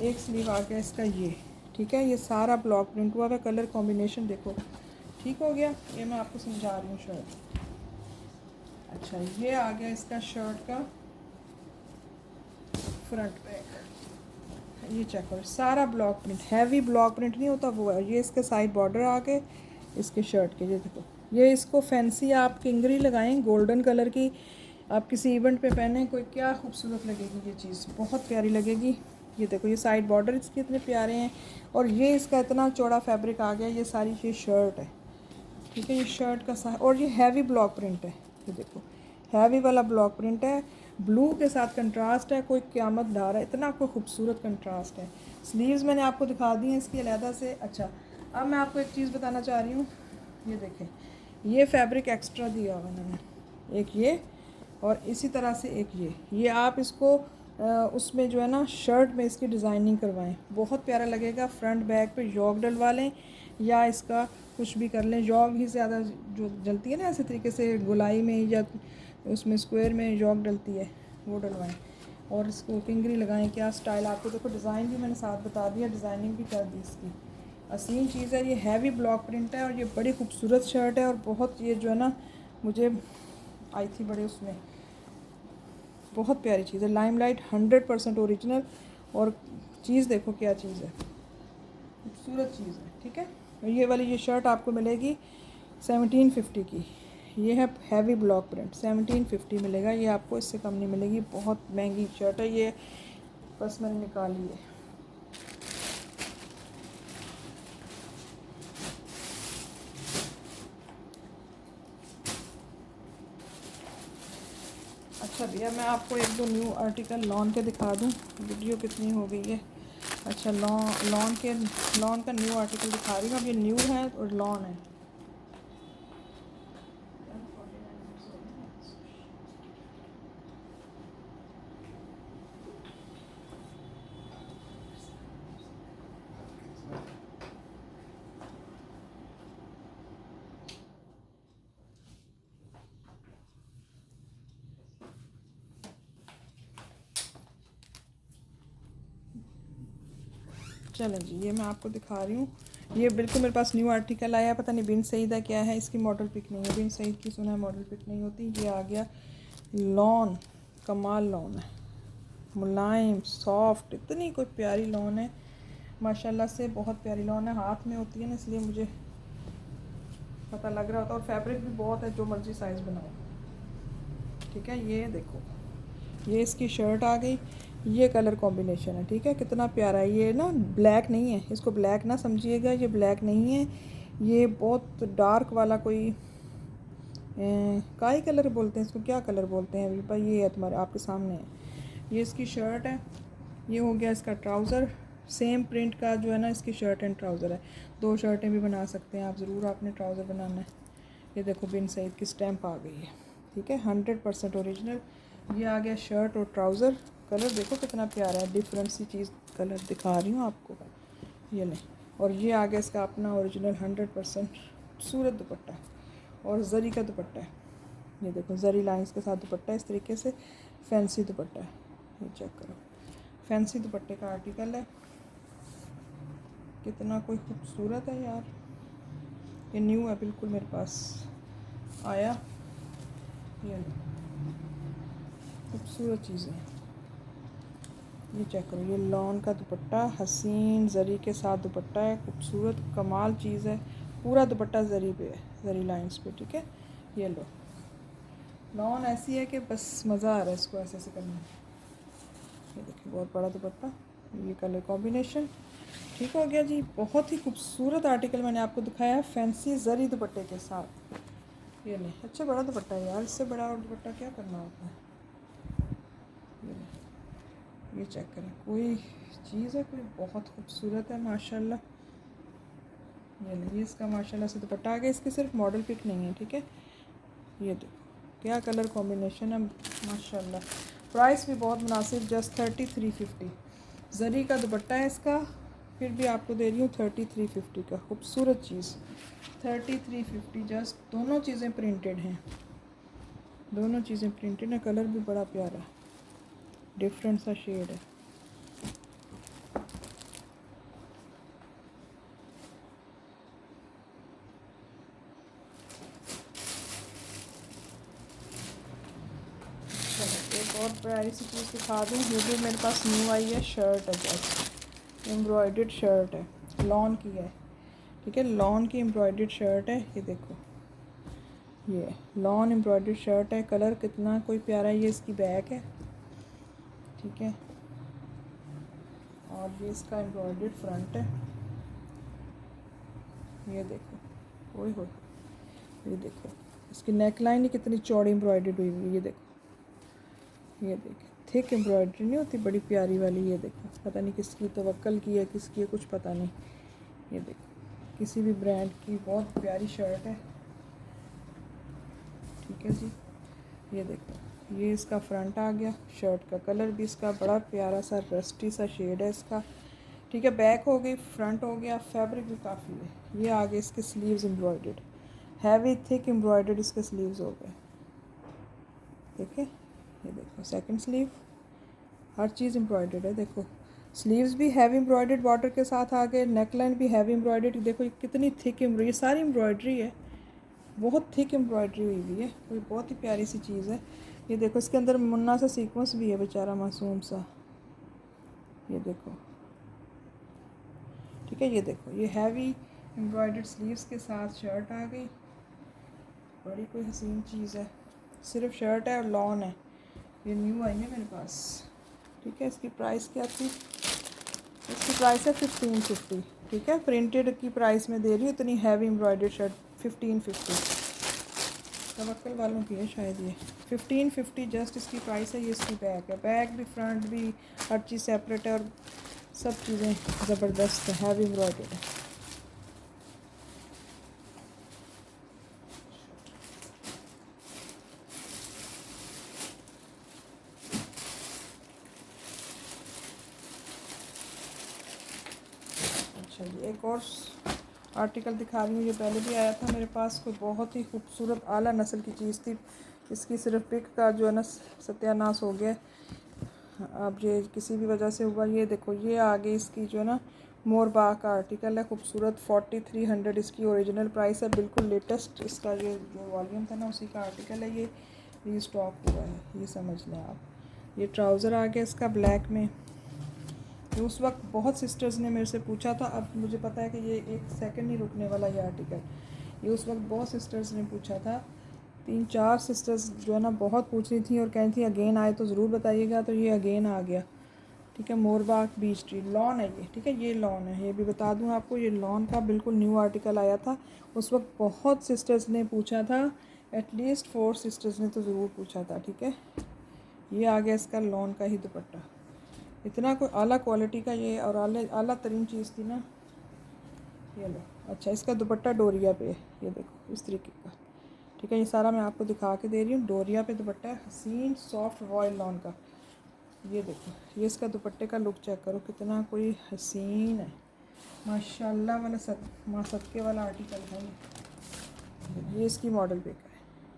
[SPEAKER 1] एक स्लीव आ गया इसका ये, ठीक है। ये सारा ब्लॉक प्रिंट हुआ है, कलर कॉम्बिनेशन देखो, ठीक हो गया। ये मैं आपको समझा रही हूँ शर्ट। अच्छा, ये आ गया इसका शर्ट का फ्रंट बैक। ये चेक करो, सारा block print, heavy block print नहीं होता वो है। ये इसके साइड बॉर्डर आ गए इसके शर्ट के। ये देखो, ये इसको फैंसी आप किंगरी लगाएं गोल्डन कलर की, आप किसी इवेंट पे पहने, कोई क्या खूबसूरत लगेगी ये चीज़, बहुत प्यारी लगेगी। ये देखो, ये साइड बॉर्डर इसके इतने प्यारे हैं, और ये इसका इतना चौड़ा फैब्रिक आ गया। ये सारी ये शर्ट है, ठीक है। ये शर्ट का और ये हैवी ब्लॉक प्रिंट है। ये देखो, हैवी वाला ब्लॉक प्रिंट है, ब्लू के साथ कंट्रास्ट है, कोई क़यामत डार है, इतना कोई खूबसूरत कंट्रास्ट है। स्लीव्स मैंने आपको दिखा दी हैं इसकी अलहदा से। अच्छा, अब मैं आपको एक चीज़ बताना चाह रही हूँ। ये देखें, ये फैब्रिक एक्स्ट्रा दिया हुआ मैंने, एक ये, और इसी तरह से एक ये आप इसको उसमें जो है ना शर्ट में इसकी डिज़ाइनिंग करवाएं, बहुत प्यारा लगेगा। फ्रंट बैक पे यॉक डलवा लें, या इसका कुछ भी कर लें। यॉक ही ज़्यादा जो डलती है ना, ऐसे तरीके से गोलाई में या उसमें स्क्वायर में यॉक डलती है, वो डलवाएं, और इसको किंगरी लगाएं। क्या स्टाइल आपको देखो, डिज़ाइन भी मैंने साथ बता दिया, डिज़ाइनिंग भी कर दी इसकी। हसीन चीज़ है। ये हैवी ब्लॉक प्रिंट है, और ये बड़ी खूबसूरत शर्ट है, और बहुत ये जो है ना मुझे आई थी बड़े उसमें, बहुत प्यारी चीज़ है। लाइमलाइट 100% ओरिजिनल, और चीज़ देखो क्या चीज़ है, खूबसूरत चीज़ है, ठीक है। और ये वाली ये शर्ट आपको मिलेगी 1750 की। ये है हैवी ब्लॉक प्रिंट, 1750 मिलेगा ये आपको, इससे कम नहीं मिलेगी। बहुत महंगी शर्ट है ये, बस मैंने निकाली है। अच्छा भैया, मैं आपको एक दो न्यू आर्टिकल लॉन के दिखा दूँ। वीडियो कितनी हो गई है। अच्छा, लॉन का न्यू आर्टिकल दिखा रही हूँ। अब ये न्यू है और लॉन है। चलें जी, ये मैं आपको दिखा रही हूँ। ये बिल्कुल मेरे पास न्यू आर्टिकल आया, पता नहीं बिन सईदा क्या है, इसकी मॉडल पिक नहीं है। बिन सईद की सुना है मॉडल पिक नहीं होती। ये आ गया लॉन, कमाल लॉन है, मुलायम सॉफ्ट, इतनी कोई प्यारी लॉन है माशाल्लाह से, बहुत प्यारी लॉन है। हाथ में होती है ना, इसलिए मुझे पता लग रहा होता है। और फैब्रिक भी बहुत है, जो मर्जी साइज़ बनाओ। ठीक है, ये देखो, ये इसकी शर्ट आ गई। ये कलर कॉम्बिनेशन है, ठीक है, कितना प्यारा है। ये ना ब्लैक नहीं है, इसको ब्लैक ना समझिएगा, ये ब्लैक नहीं है। ये बहुत डार्क वाला कोई काई कलर बोलते हैं इसको, क्या कलर बोलते हैं अभी भाई, ये है तुम्हारे आपके सामने है। ये इसकी शर्ट है, ये हो गया इसका ट्राउज़र। सेम प्रिंट का जो है ना, इसकी शर्ट एंड ट्राउज़र है। 2 शर्टें भी बना सकते हैं आप, ज़रूर आपने ट्राउज़र बनाना है। ये देखो बिन सईद की स्टैंप आ गई है, ठीक है, 100% ओरिजिनल। ये आ गया शर्ट और ट्राउज़र। कलर देखो कितना प्यारा है, डिफरेंट सी चीज़ कलर दिखा रही हूँ आपको, ये लें। और ये आ गया इसका अपना ओरिजिनल 100% खूबसूरत दुपट्टा, और ज़री का दुपट्टा है। ये देखो ज़री लाइंस के साथ दुपट्टा, इस तरीके से फैंसी दुपट्टा है। ये चेक करो, फैंसी दुपट्टे का आर्टिकल है, कितना कोई खूबसूरत है यार। ये न्यू है बिल्कुल, मेरे पास आया। ये खूबसूरत चीज़ें, ये चेक करो, ये लॉन का दुपट्टा, हसीन ज़री के साथ दुपट्टा है, खूबसूरत कमाल चीज़ है। पूरा दुपट्टा ज़री पे है, ज़री लाइंस पे, ठीक है। ये लो, लॉन ऐसी है कि बस मज़ा आ रहा है इसको ऐसे ऐसे करने में। ये देखिए बहुत बड़ा दुपट्टा, ये कलर कॉम्बिनेशन, ठीक हो गया जी। बहुत ही खूबसूरत आर्टिकल मैंने आपको दिखाया, फैंसी ज़री दुपट्टे के साथ। ये नहीं, अच्छा बड़ा दुपट्टा है यार, इससे बड़ा और दुपट्टा क्या करना होता है। ये चेक करें, कोई चीज़ है, कोई बहुत खूबसूरत है माशाल्लाह। ये नहीं, इसका माशाल्लाह से दुपट्टा आ गया, इसकी सिर्फ मॉडल पिक नहीं है, ठीक है। ये देखो क्या कलर कॉम्बिनेशन है माशाल्लाह। प्राइस भी बहुत मुनासिब, जस्ट 3350। ज़री का दुपट्टा है इसका, फिर भी आपको दे रही हूँ 3350 का, खूबसूरत चीज़ 3350 जस्ट। दोनों चीज़ें प्रिंटेड हैं, दोनों चीज़ें प्रिंटेड हैं। कलर भी बड़ा प्यारा है, डिफरेंट सा शेड है। एक और प्यारी सी चीज़ दिखा दूँ, ये भी मेरे पास न्यू आई है, शर्ट है, जस्ट एम्ब्रॉयडर्ड शर्ट है, लॉन की है, ठीक है, लॉन की एम्ब्रॉयडर्ड शर्ट है। ये देखो, ये लॉन एम्ब्रॉयडर्ड शर्ट है, कलर कितना कोई प्यारा है। ये इसकी बैक है, ठीक है, और ये इसका एम्ब्रॉयडर्ड फ्रंट है। ये देखो, ओए हो, ये देखो इसकी नेक लाइन ही कितनी चौड़ी एम्ब्रॉयडर्ड हुई हुई है। ये देखो, ये देखो थिक एम्ब्रॉयडरी नहीं होती, बड़ी प्यारी वाली। ये देखो पता नहीं किसकी तवक्कल की है, किसकी है कुछ पता नहीं। ये देखो किसी भी ब्रांड की बहुत प्यारी शर्ट है, ठीक है जी। ये देखो, ये इसका फ्रंट आ गया, शर्ट का कलर भी इसका बड़ा प्यारा सा रस्टी सा शेड है इसका, ठीक है। बैक हो गई, फ्रंट हो गया, फैब्रिक भी काफ़ी है। ये आगे इसके sleeves embroidered, heavy thick embroidered इसके स्लीव्स हो गए, देखिए। ये देखो सेकंड स्लीव, हर चीज़ एम्ब्रॉयडर्ड है। देखो स्लीव्स भी हैवी एम्ब्रॉयडर्ड बॉर्डर के साथ आ गए, नेक लाइन भी हैवी एम्ब्रॉयडर्ड। देखो कितनी थिक एम्ब्रॉयडरी, ये सारी एम्ब्रॉयडरी है, बहुत थिक एम्ब्रॉयडरी हुई हुई है, कोई बहुत ही प्यारी सी चीज़ है। ये देखो इसके अंदर मुन्ना सा सीक्वेंस भी है, बेचारा मासूम सा। ये देखो, ठीक है। ये देखो, ये हैवी एम्ब्रॉयडर्ड स्लीव्स के साथ शर्ट आ गई, बड़ी कोई हसीन चीज़ है। सिर्फ शर्ट है और लॉन है, ये न्यू आई है मेरे पास, ठीक है। इसकी प्राइस क्या थी, इसकी प्राइस है 1550, ठीक है। प्रिंटेड की प्राइस में दे रही हूँ, इतनी हैवी एम्ब्रॉयडर्ड शर्ट 1550, तवक्कल वालों की है शायद ये। 1550 जस्ट इसकी प्राइस है। ये इसकी बैक है, बैक भी फ्रंट भी हर चीज़ सेपरेट है, और सब चीज़ें ज़बरदस्त है, हैवी एम्ब्रॉयडर्ड है। अच्छा जी, एक और आर्टिकल दिखा रही हूँ, ये पहले भी आया था मेरे पास, कोई बहुत ही खूबसूरत आला नस्ल की चीज़ थी। इसकी सिर्फ पिक का जो है ना सत्यानाश हो गया, अब ये किसी भी वजह से हुआ। ये देखो, ये आगे इसकी जो है ना मोरबाग का आर्टिकल है, खूबसूरत 4300 इसकी ओरिजिनल प्राइस है, बिल्कुल लेटेस्ट इसका जो वॉल्यूम था ना उसी का आर्टिकल है, ये रीस्टॉक हुआ है, ये समझ लें आप। ये ट्राउज़र आ गया इसका ब्लैक में। तो उस वक्त बहुत सिस्टर्स ने मेरे से पूछा था, अब मुझे पता है कि ये एक सेकंड नहीं रुकने वाला ये आर्टिकल। ये उस वक्त बहुत सिस्टर्स ने पूछा था, 3-4 सिस्टर्स जो है ना बहुत पूछ रही थी और कह रही थी अगेन आए तो ज़रूर बताइएगा, तो ये अगेन आ गया। ठीक है, मोरबाग बीच स्ट्रीट लॉन है ये। ठीक है, ये लॉन है, ये भी बता दूं आपको, ये लॉन का बिल्कुल न्यू आर्टिकल आया था। उस वक्त बहुत सिस्टर्स ने पूछा था, एटलीस्ट 4 सिस्टर्स ने तो ज़रूर पूछा था। ठीक है, ये आ गया इसका लॉन का ही दुपट्टा, इतना कोई आला क्वालिटी का ये और आला तरीन चीज़ थी ना। ये लो, अच्छा इसका दुपट्टा डोरिया पे है, ये देखो इस तरीके का। ठीक है, ये सारा मैं आपको दिखा के दे रही हूँ, डोरिया पे दुपट्टा है, हसीन सॉफ्ट रॉयल लॉन का। ये देखो, ये इसका दुपट्टे का लुक चेक करो, कितना कोई हसीन है, माशाल्लाह वाला माँ सदके वाला आर्टिकल है ये इसकी मॉडल पिक है।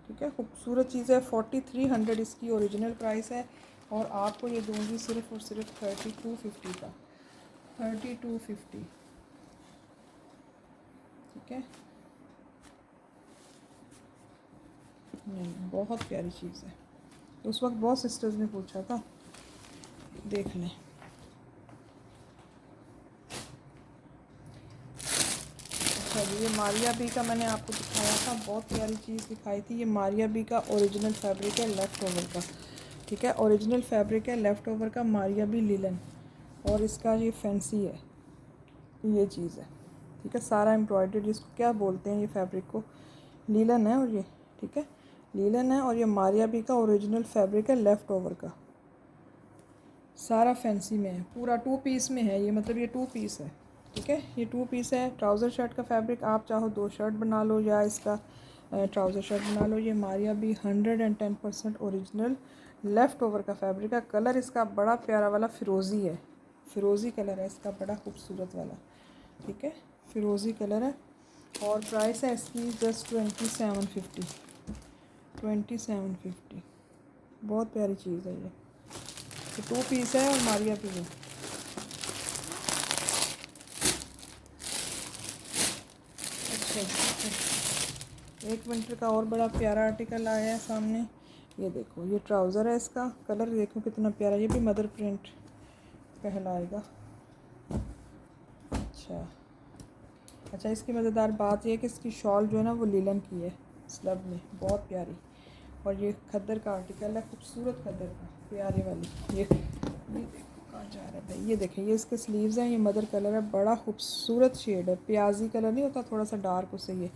[SPEAKER 1] ठीक है, खूबसूरत चीज़ है, 4300 इसकी ओरिजिनल प्राइस है, और आपको ये दूँगी सिर्फ़ और सिर्फ 3250 का, 3250। ठीक है, नहीं बहुत प्यारी चीज़ है, उस वक्त बहुत सिस्टर्स ने पूछा था, देख लें। अच्छा जी, ये मारिया बी का मैंने आपको दिखाया था, बहुत प्यारी चीज़ दिखाई थी। ये मारिया बी का ओरिजिनल फैब्रिक है, लेफ़्ट ओवर का। ठीक है, ओरिजिनल फैब्रिक है लेफ़्ट ओवर का, मारिया बी लिलन, और इसका ये फैंसी है, ये चीज़ है। ठीक है, सारा एम्ब्रॉयडर्ड, इसको क्या बोलते हैं ये फैब्रिक को, लीलन है, और ये ठीक है लीलन है, और ये मारिया बी का ओरिजिनल फैब्रिक है लेफ़्ट ओवर का, सारा फैंसी में है, पूरा 2 पीस में है ये, मतलब ये 2 पीस है। ठीक है, ये 2 पीस है, ट्राउज़र शर्ट का फैब्रिक, आप चाहो 2 शर्ट बना लो या इसका ट्राउज़र शर्ट बना लो। ये Maria B 110% original leftover का फैब्रिक है। कलर इसका बड़ा प्यारा वाला फ़िरोज़ी है, फ़िरोज़ी कलर है इसका, बड़ा खूबसूरत वाला। ठीक है, फ़िरोज़ी कलर है, और प्राइस है इसकी जस्ट 2750, 2750। बहुत प्यारी चीज़ है ये, तो 2 पीस है और मारिया भी है। अच्छा, एक विंटर का और बड़ा प्यारा आर्टिकल आया है सामने, ये देखो, ये ट्राउज़र है, इसका कलर देखो कितना प्यारा, ये भी मदर प्रिंट कहलाएगा। अच्छा, इसकी मज़ेदार बात यह है कि इसकी शॉल जो है ना वो लीलन की है, स्लब में, बहुत प्यारी। और ये खद्दर का आर्टिकल है, खूबसूरत खद्दर का, प्यारे वाली। ये देखो कहाँ जा रहा है भाई, ये देखें, ये इसके स्लीव्स हैं, ये मदर कलर है, बड़ा खूबसूरत शेड है, प्याजी कलर नहीं होता, थोड़ा सा डार्क उससे ये।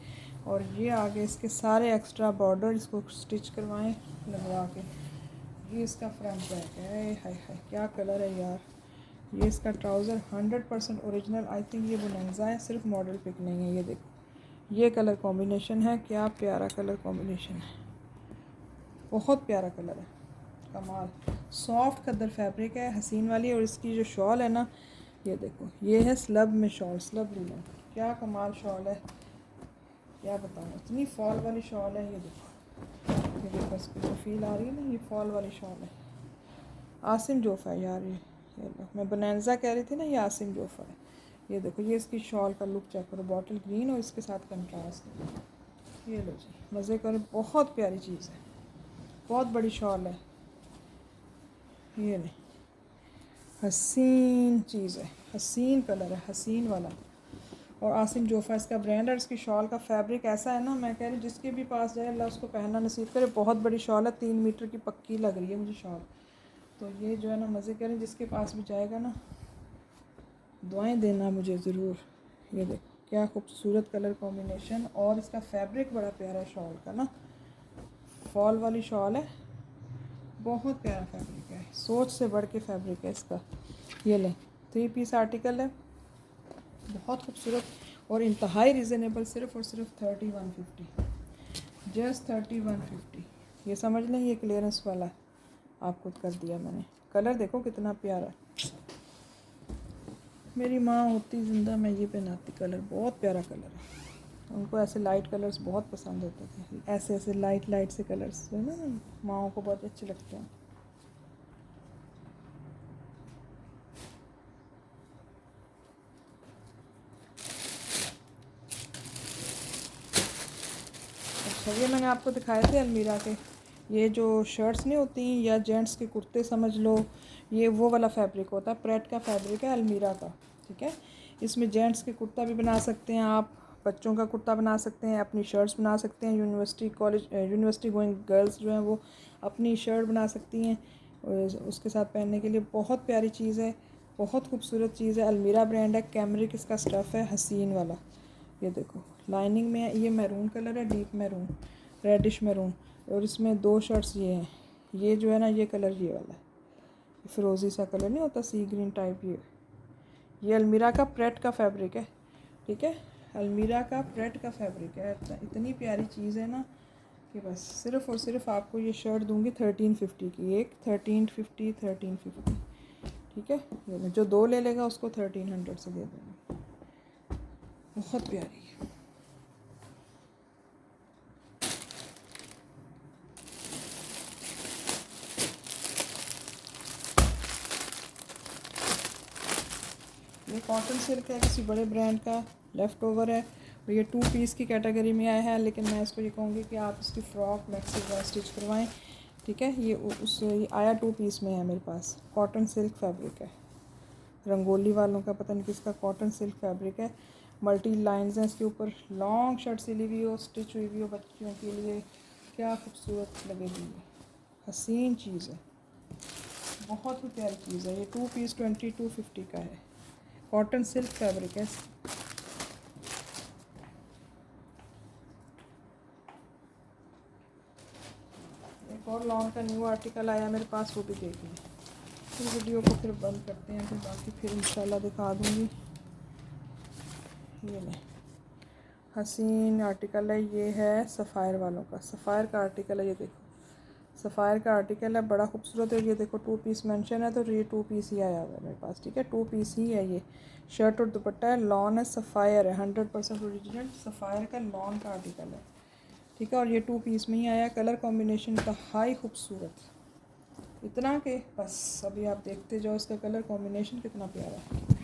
[SPEAKER 1] और ये आगे इसके सारे एक्स्ट्रा बॉर्डर, इसको स्टिच करवाएं लगवा के। ये इसका फ्रंट बैक है, हाय हाय क्या कलर है यार। ये इसका ट्राउज़र 100% ओरिजिनल, आई थिंक ये बोनेंजा है, सिर्फ मॉडल पिक नहीं है। ये देखो, ये कलर कॉम्बिनेशन है, क्या प्यारा कलर कॉम्बिनेशन है, बहुत प्यारा कलर है, कमाल। सॉफ्ट खद्दर फैब्रिक है, हसीन वाली। और इसकी जो शॉल है ना, ये देखो, ये है स्लब में शॉल, स्लब लिनन, क्या कमाल शॉल है, क्या बताऊँ, इतनी फॉल वाली शॉल है। ये देखो इसकी जो फील आ रही है ना, ये फॉल वाली शॉल है। आसिम जोफ़ा है यार ये लो, मैं बोनेंजा कह रही थी ना, ये आसिम जोफ़ा है। ये देखो, ये इसकी शॉल का लुक चेक करो, बॉटल ग्रीन और इसके साथ कंट्रास्ट। ये लो जी, मज़े करो, बहुत प्यारी चीज़ है, बहुत बड़ी शॉल है। ये नहीं, हसीन चीज़ है, हसीन कलर है, हसीन वाला। और आसिम जोफ़ा इसका ब्रांड है। इसकी शॉल का फैब्रिक ऐसा है ना, मैं कह रही जिसके भी पास जाए अल्लाह उसको पहनना नसीब करे। बहुत बड़ी शॉल है, 3 मीटर की पक्की लग रही है मुझे शॉल। तो ये जो है ना, मज़े करें, जिसके पास भी जाएगा ना, दुआएं देना मुझे ज़रूर। ये देखो क्या खूबसूरत कलर कॉम्बिनेशन, और इसका फैब्रिक बड़ा प्यारा है शॉल का ना, फॉल वाली शॉल है, बहुत प्यारा फैब्रिक है, सोच से बढ़ के फैब्रिक है इसका। ये लें, 3 पीस आर्टिकल है, बहुत खूबसूरत और इंतहाई रिजनेबल, सिर्फ़ और सिर्फ 3150, जस्ट 3150। ये समझ लें, ये क्लियरेंस वाला आपको कर दिया मैंने। कलर देखो कितना प्यारा, मेरी माँ होती ज़िंदा मैं ये पहनाती। कलर बहुत प्यारा कलर है, उनको ऐसे लाइट कलर्स बहुत पसंद होते थे, ऐसे ऐसे लाइट लाइट से कलर्स जो है ना, माँओं को बहुत अच्छे लगते हैं। अच्छा, ये मैंने आपको दिखाए थे अलमीरा के, ये जो शर्ट्स नहीं होती या जेंट्स के कुर्ते समझ लो, ये वो वाला फैब्रिक होता है, प्रेट का फैब्रिक है अलमीरा का, ठीक है। इसमें जेंट्स के कुर्ता भी बना सकते हैं आप, बच्चों का कुर्ता बना सकते हैं, अपनी शर्ट्स बना सकते हैं, यूनिवर्सिटी गोइंग गर्ल्स जो हैं वो अपनी शर्ट बना सकती हैं उसके साथ पहनने के लिए। बहुत प्यारी चीज़ है, बहुत खूबसूरत चीज़ है। अलमीरा ब्रांड है, कैमरिक इसका स्टफ़ है, हसीन वाला। ये देखो लाइनिंग में है, ये मैरून कलर है, डीप मैरून, रेडिश मैरून, और इसमें 2 शर्ट्स ये हैं। ये जो है ना, ये कलर ये वाला है, फ़िरोज़ी सा कलर नहीं होता, सी ग्रीन टाइप, ये अलमीरा का प्रेट का फैब्रिक है, ठीक है। अलमीरा का प्रेट का फैब्रिक है। इतनी प्यारी चीज़ है ना कि बस सिर्फ़ और सिर्फ आपको ये शर्ट दूंगी 1350 की, एक 1350, ठीक है। ये जो 2 ले लेगा उसको 1300 से दे दूँगी। बहुत प्यारी है। ये कॉटन सिल्क है, किसी बड़े ब्रांड का लेफ़्ट ओवर है, और ये 2 पीस की कैटेगरी में आया है, लेकिन मैं इसको ये कहूँगी कि आप इसकी फ़्रॉक मैक्सी का स्टिच करवाएं, ठीक है। ये आया 2 पीस में है मेरे पास। कॉटन सिल्क फैब्रिक है, रंगोली वालों का पता नहीं किसका कॉटन सिल्क फैब्रिक है। मल्टी लाइंस हैं इसके ऊपर, लॉन्ग शर्ट सिली हुई हो, स्टिच हुई हुई हो बच्चियों के लिए, क्या खूबसूरत लगेगी। हसीन चीज़ है, बहुत ही प्यारी चीज़ है। ये 2 पीस 2250 का है, कॉटन सिल्क फैब्रिक है। एक और लॉन्ग का न्यू आर्टिकल आया मेरे पास, वो भी देखिए। फिर वीडियो को फिर बंद करते हैं, फिर बाकी फिर इंशाल्लाह दिखा दूँगी। ये नहीं, हसीन आर्टिकल है, ये है सफ़ायर वालों का, सफ़ायर का आर्टिकल है। ये देखो सफ़ायर का आर्टिकल है, बड़ा खूबसूरत है। ये देखो 2 पीस मेंशन है, तो ये 2 पीस ही आया हुआ है मेरे पास, ठीक है। 2 पीस ही है ये। शर्ट और दुपट्टा है, लॉन है, सफ़ायर है, 100% ओरिजिनल सफ़ायर का लॉन का आर्टिकल है, ठीक है। और ये 2 पीस में ही आया। कलर कॉम्बिनेशन का हाई खूबसूरत, इतना कि बस अभी आप देखते जाओ इसका कलर कॉम्बिनेशन कितना प्यारा है।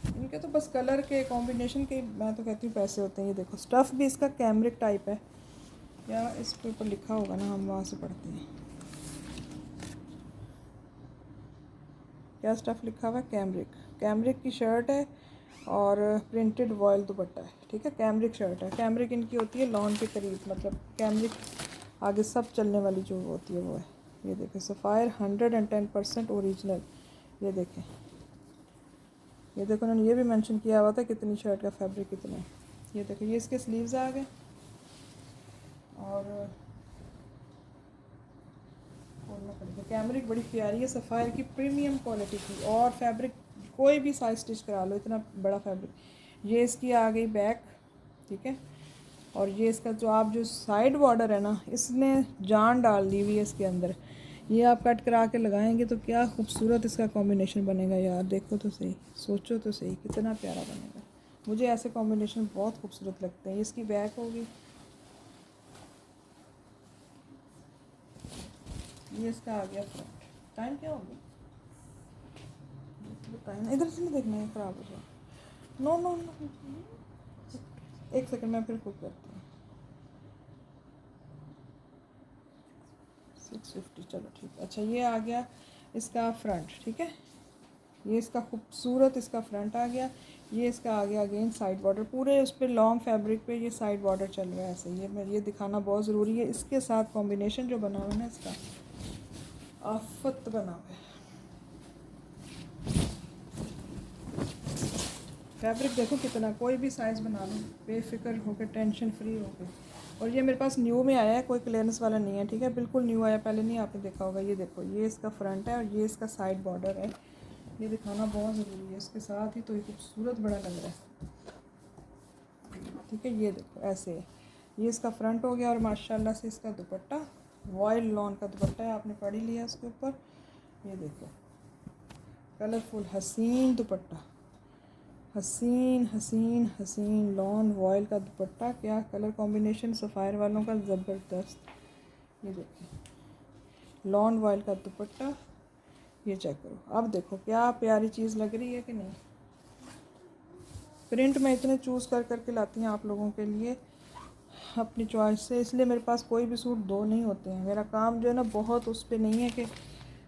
[SPEAKER 1] इनके तो बस कलर के कॉम्बिनेशन के मैं तो कहती हूँ पैसे होते हैं। ये देखो स्टफ़ भी इसका कैमरिक टाइप है, या इस पे ऊपर लिखा होगा ना, हम वहाँ से पढ़ते हैं क्या स्टफ़ लिखा हुआ है। कैमरिक, कैमरिक की शर्ट है और प्रिंटेड वॉयल दुपट्टा है, ठीक है। कैमरिक शर्ट है, कैमरिक इनकी होती है लॉन के करीब, मतलब कैमरिक आगे सब चलने वाली जो होती है वो है। ये देखें सफ़ायर 110% ओरिजिनल। ये देखें, ये देखो उन्होंने ये भी मेंशन किया हुआ था कितनी शर्ट का फैब्रिक कितना है। ये देखो ये इसके स्लीव्स आ गए, और कैमरिक बड़ी प्यारी है, सफ़ायर की प्रीमियम क्वालिटी की, और फैब्रिक कोई भी साइज स्टिच करा लो, इतना बड़ा फैब्रिक। ये इसकी आ गई बैक, ठीक है। और ये इसका जो आप जो साइड बॉर्डर है ना, इसने जान डाल दी हुई है इसके अंदर। ये आप कट करा के लगाएंगे तो क्या खूबसूरत इसका कॉम्बिनेशन बनेगा यार। देखो तो सही, सोचो तो सही, कितना प्यारा बनेगा। मुझे ऐसे कॉम्बिनेशन बहुत खूबसूरत लगते हैं। इसकी बैक होगी, ये इसका आ गया फ्रंट। टाइम क्या हो गया, टाइम इधर से नहीं देखना है, ख़राब हो जाए। नो नो नो, एक सेकंड मैं फिर खुद करती हूँ। 650, चलो ठीक है। अच्छा ये आ गया इसका फ्रंट, ठीक है। ये इसका खूबसूरत इसका फ्रंट आ गया। ये इसका आ गया अगेन साइड बॉर्डर, पूरे उस पर लॉन्ग फैब्रिक पे ये साइड बॉर्डर चल रहा है ऐसे। ये दिखाना बहुत ज़रूरी है। इसके साथ कॉम्बिनेशन जो बना हुआ है ना इसका, आफत बना हुआ है। फैब्रिक देखो कितना, कोई भी साइज़ बना लो बेफिक्र होकर, टेंशन फ्री होकर। और ये मेरे पास न्यू में आया है, कोई क्लियरेंस वाला नहीं है, ठीक है। बिल्कुल न्यू आया, पहले नहीं आपने देखा होगा। ये देखो ये इसका फ्रंट है और ये इसका साइड बॉर्डर है। ये दिखाना बहुत ज़रूरी है, इसके साथ ही तो ये खूबसूरत बड़ा लग रहा है, ठीक है। ये देखो ऐसे है, ये इसका फ्रंट हो गया। और माशाल्लाह से इसका दुपट्टा वॉयल लॉन का दुपट्टा है, आपने पढ़ ही लिया इसके ऊपर। ये देखो कलरफुल हसीन दुपट्टा, हसीन हसीन हसीन लॉन वॉयल का दुपट्टा। क्या कलर कॉम्बिनेशन सफ़ायर वालों का ज़बरदस्त। ये देखिए लॉन वॉयल का दुपट्टा, ये चेक करो। अब देखो क्या प्यारी चीज़ लग रही है कि नहीं। प्रिंट में इतने चूज़ कर करके लाती हैं आप लोगों के लिए, अपनी चॉइस से, इसलिए मेरे पास कोई भी सूट दो नहीं होते हैं। मेरा काम जो है ना बहुत उस पर नहीं है कि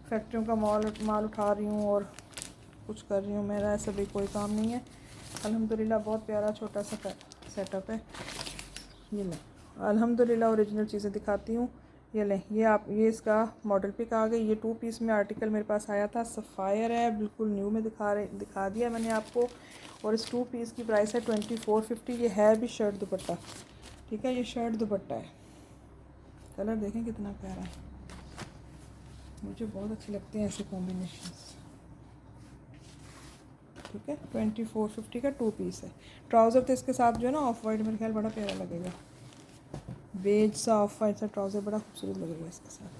[SPEAKER 1] फैक्ट्रियों का माल उठा रही हूँ और कुछ कर रही हूँ, मेरा ऐसा भी कोई काम नहीं है। अल्हम्दुलिल्लाह बहुत प्यारा छोटा सा सेटअप है। ये लें, अल्हम्दुलिल्लाह ओरिजिनल चीज़ें दिखाती हूँ। ये लें, ये इसका मॉडल पिक आ गई। ये 2 पीस में आर्टिकल मेरे पास आया था, सफ़ायर है, बिल्कुल न्यू में दिखा दिया मैंने आपको। और इस 2 पीस की प्राइस है 2450। ये है भी शर्ट दुपट्टा, ठीक है, ये शर्ट दुपट्टा है। कलर देखें कितना प्यारा है, मुझे बहुत अच्छे लगते हैं ऐसे कॉम्बिनेशंस, ठीक है। 2450 का 2 पीस है। ट्राउज़र तो इसके साथ जो है ना ऑफ वाइट, मेरे ख्याल बड़ा प्यारा लगेगा, बेज सा ऑफ वाइट सा ट्राउज़र बड़ा खूबसूरत लगेगा इसके साथ।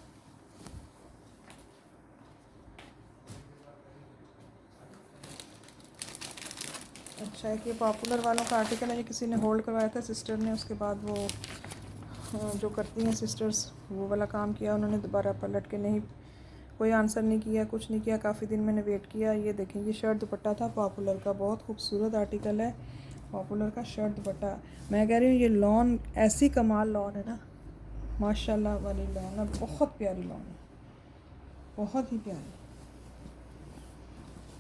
[SPEAKER 1] अच्छा है कि पॉपुलर वालों का आर्टिकल है, ये किसी ने होल्ड करवाया था सिस्टर ने, उसके बाद वो जो करती हैं सिस्टर्स वो वाला काम किया उन्होंने, दोबारा पलट के नहीं कोई आंसर नहीं किया, कुछ नहीं किया, काफ़ी दिन मैंने वेट किया। ये देखें, ये शर्ट दुपट्टा था पॉपुलर का, बहुत खूबसूरत आर्टिकल है पॉपुलर का शर्ट दुपट्टा। मैं कह रही हूँ ये लॉन ऐसी कमाल लॉन है ना, माशाल्लाह वाली लॉन है, बहुत प्यारी लॉन है, बहुत ही प्यारी।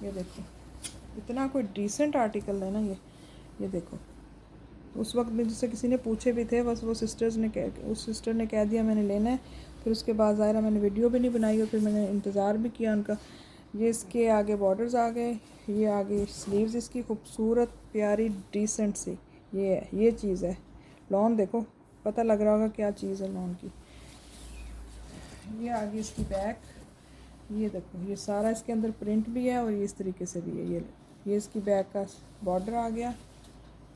[SPEAKER 1] ये देखो इतना कोई डिसेंट आर्टिकल है ना ये देखो। उस वक्त में जिससे किसी ने पूछे भी थे, बस वो उस सिस्टर ने कह दिया मैंने लेना है। फिर उसके बाद ज़ाहिरा मैंने वीडियो भी नहीं बनाई और फिर मैंने इंतज़ार भी किया उनका। ये इसके आगे बॉर्डर्स आ गए, ये आगे स्लीव्स इसकी खूबसूरत प्यारी डिसेंट सी, ये चीज़ है। लॉन देखो, पता लग रहा होगा क्या चीज़ है लॉन की। ये आगे इसकी बैक, ये देखो, ये सारा इसके अंदर प्रिंट भी है और ये इस तरीके से भी है। ये इसकी बैक का बॉर्डर आ गया।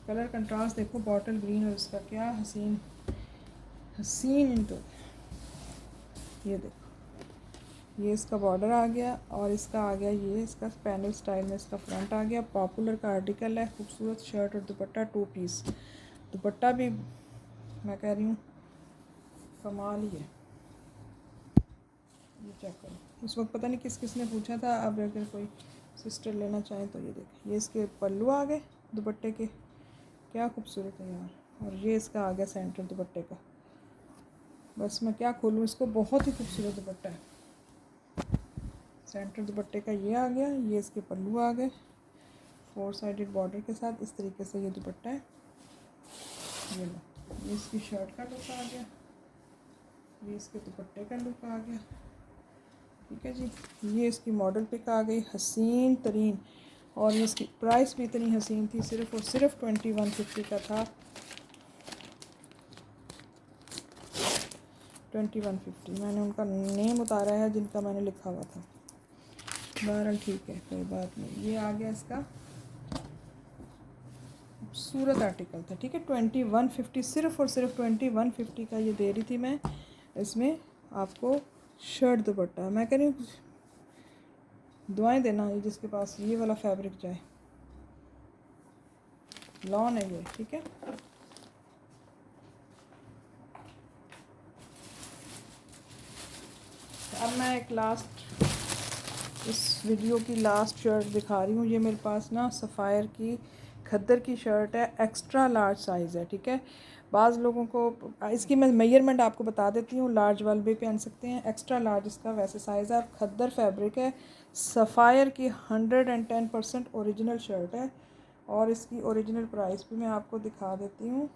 [SPEAKER 1] कलर कंट्रास्ट देखो, बॉटल ग्रीन और इसका क्या हसीन इनटू। ये देखो, ये इसका बॉर्डर आ गया और इसका आ गया, ये इसका पैनल स्टाइल में इसका फ्रंट आ गया। पॉपुलर का आर्टिकल है, खूबसूरत शर्ट और दुपट्टा 2 पीस। दुपट्टा भी मैं कह रही हूँ कमाल ही है। ये चेक करो, उस वक्त पता नहीं किस ने पूछा था, अब अगर कोई सिस्टर लेना चाहें तो ये देखें। ये इसके पल्लू आ गए दुपट्टे के, क्या खूबसूरत है यार। और ये इसका आ गया सेंटर दुपट्टे का, बस मैं क्या खोलूँ इसको, बहुत ही खूबसूरत दुपट्टा है। सेंटर दुपट्टे का ये आ गया, ये इसके पल्लू आ गए 4 साइडेड बॉर्डर के साथ, इस तरीके से ये दुपट्टा है। ये लो, ये इसकी शर्ट का लुक आ गया, ये इसके दुपट्टे का लुक आ गया, ठीक है जी। ये इसकी मॉडल पिक आ गई हसीन तरीन, और ये इसकी प्राइस भी इतनी हसीन थी, सिर्फ़ और सिर्फ 2150 का था। 2150 मैंने उनका नेम उतारा है जिनका मैंने लिखा हुआ था। बहरहाल ठीक है, कोई बात नहीं। ये आ गया इसका खूबसूरत आर्टिकल था, ठीक है। 2150, सिर्फ़ और सिर्फ 2150 का ये दे रही थी मैं। इसमें आपको शर्ट दुपट्टा, मैं कह रही हूँ दुआएं देना ये जिसके पास ये वाला फैब्रिक जाए, लॉन है ये, ठीक है। अब मैं एक लास्ट, इस वीडियो की लास्ट शर्ट दिखा रही हूँ। ये मेरे पास ना सफ़ायर की खद्दर की शर्ट है, एक्स्ट्रा लार्ज साइज़ है, ठीक है। बाज़ लोगों को इसकी मैं मेजरमेंट आपको बता देती हूँ, लार्ज वाले भी पहन सकते हैं, एक्स्ट्रा लार्ज इसका वैसे साइज़ है। खद्दर फैब्रिक है, सफ़ायर की 110% ओरिजिनल शर्ट है। और इसकी ओरिजिनल प्राइस भी मैं आपको दिखा देती हूँ,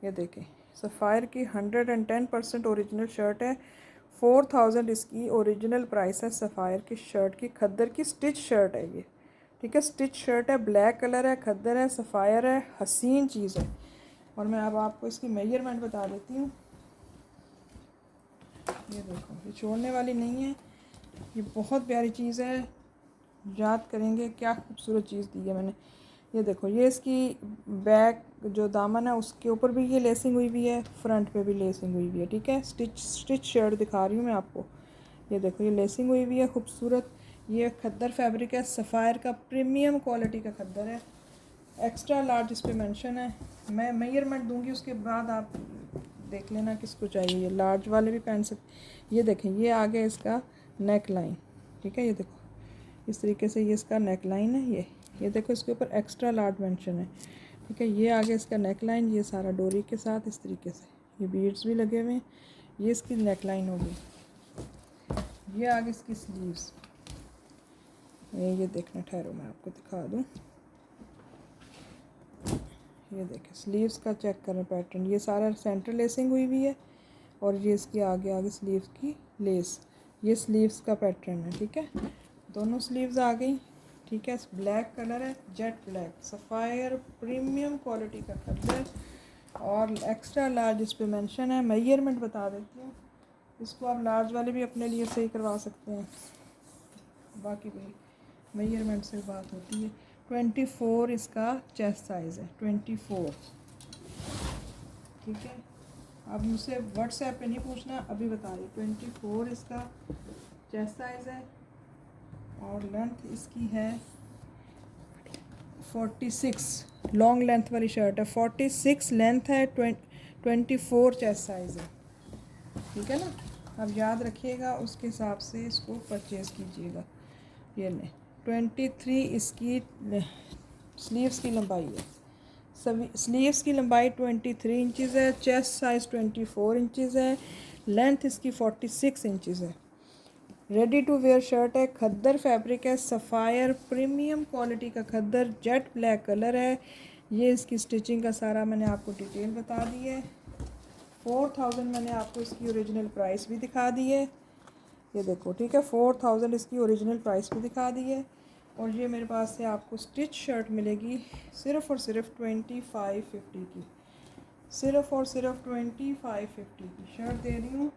[SPEAKER 1] ये देखें, सफ़ायर की 110% ओरिजिनल शर्ट है। 4000 इसकी ओरिजिनल प्राइस है सफ़ायर की शर्ट की। खद्दर की स्टिच शर्ट है ये, ठीक है, स्टिच शर्ट है, ब्लैक कलर है, खद्दर है, सफ़ायर है, हसीन चीज़ है। और मैं अब आपको इसकी मेजरमेंट बता देती हूँ। ये देखो, ये छोड़ने वाली नहीं है, ये बहुत प्यारी चीज़ है, याद करेंगे क्या खूबसूरत चीज़ दी है मैंने। ये देखो, ये इसकी बैक जो दामन है उसके ऊपर भी ये लेसिंग हुई हुई है, फ्रंट पे भी लेसिंग हुई हुई है, ठीक है। स्टिच शर्ट दिखा रही हूँ मैं आपको। ये देखो, ये लेसिंग हुई हुई है खूबसूरत। ये खद्दर फैब्रिक है, सफ़ायर का प्रीमियम क्वालिटी का खद्दर है, एक्स्ट्रा लार्ज इस पर मेंशन है। मैं मेजरमेंट दूंगी उसके बाद आप देख लेना किसको चाहिए। ये लार्ज वाले भी पहन सकते। ये देखें, ये आ गया इसका नेक लाइन, ठीक है। ये देखो इस तरीके से ये इसका नेक लाइन है। ये देखो इसके ऊपर एक्स्ट्रा लार्ज मेंशन है। ठीक है। ये आगे इसका नेक लाइन, ये सारा डोरी के साथ इस तरीके से, ये बीड्स भी लगे हुए हैं। ये इसकी नेक लाइन होगी। ये आगे इसकी स्लीव्स, ये देखना, ठहरो मैं आपको दिखा दूँ। ये देखें स्लीव्स का चेक करें पैटर्न, ये सारा सेंटर लेसिंग हुई हुई है और ये इसकी आगे आगे स्लीव्स की लेस, ये स्लीव्स का पैटर्न है। ठीक है, दोनों स्लीव्स आ गई। ठीक है, ब्लैक कलर है, jet black, sapphire premium quality का कलर और एक्स्ट्रा लार्ज इस पर मेंशन है। मेजरमेंट बता देती हूँ, इसको आप लार्ज वाले भी अपने लिए सही करवा सकते हैं, बाकी भाई मेजरमेंट से बात होती है। 24 इसका चेस्ट साइज़ है, 24। ठीक है, अब मुझसे व्हाट्सएप पे नहीं पूछना, अभी बता रही। 24 इसका चेस्ट साइज़ है और लेंथ इसकी है 46। लॉन्ग लेंथ वाली शर्ट है, 46 लेंथ है, 24 चेस्ट साइज़ है। ठीक है ना, अब याद रखिएगा, उसके हिसाब से इसको परचेज़ कीजिएगा। ये लें, 23 इसकी स्लीव्स की लंबाई है। सभी स्लीव्स की लंबाई 23 इंचज़ है, चेस्ट साइज़ 24 इंचज़ है, लेंथ इसकी 46 इंचज़ है। रेडी टू वेयर शर्ट है, खद्दर फैब्रिक है, सफ़ायर प्रीमियम क्वालिटी का खद्दर, जेट ब्लैक कलर है। ये इसकी स्टिचिंग का सारा मैंने आपको डिटेल बता दी है। 4000 मैंने आपको इसकी ओरिजिनल प्राइस भी दिखा दी है, ये देखो। ठीक है, 4000 इसकी ओरिजिनल प्राइस भी दिखा दी है। और ये मेरे पास से आपको स्टिच शर्ट मिलेगी सिर्फ़ और सिर्फ 2550 की, सिर्फ़ और सिर्फ 2550 की शर्ट दे रही हूँ।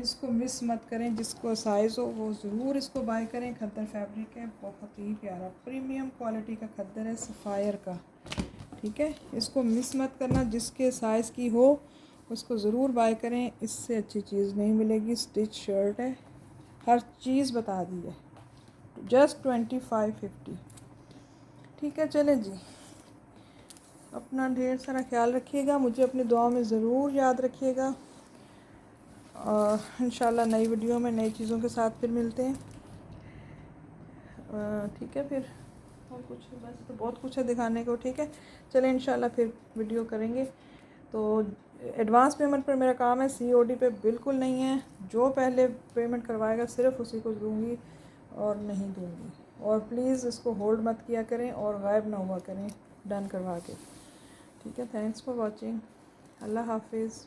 [SPEAKER 1] इसको मिस मत करें, जिसको साइज़ हो वो ज़रूर इसको बाय करें। खद्दर फैब्रिक है, बहुत ही प्यारा प्रीमियम क्वालिटी का खद्दर है, सफ़ायर का। ठीक है, इसको मिस मत करना, जिसके साइज़ की हो उसको ज़रूर बाय करें, इससे अच्छी चीज़ नहीं मिलेगी। स्टिच शर्ट है, हर चीज़ बता दी है, जस्ट 2550। ठीक है, चलें जी, अपना ढेर सारा ख्याल रखिएगा, मुझे अपनी दुआ में ज़रूर याद रखिएगा। और इंशाल्लाह नई वीडियो में नई चीज़ों के साथ फिर मिलते हैं। ठीक है, फिर और कुछ बस, तो बहुत कुछ है दिखाने को। ठीक है, चलें इंशाल्लाह फिर वीडियो करेंगे। तो एडवांस पेमेंट पर मेरा काम है, COD पे बिल्कुल नहीं है। जो पहले पेमेंट करवाएगा सिर्फ उसी को दूँगी और नहीं दूँगी। और प्लीज़ इसको होल्ड मत किया करें और गायब ना हुआ करें डन करवा के। ठीक है, थैंक्स फॉर वॉचिंग, अल्लाह हाफिज़।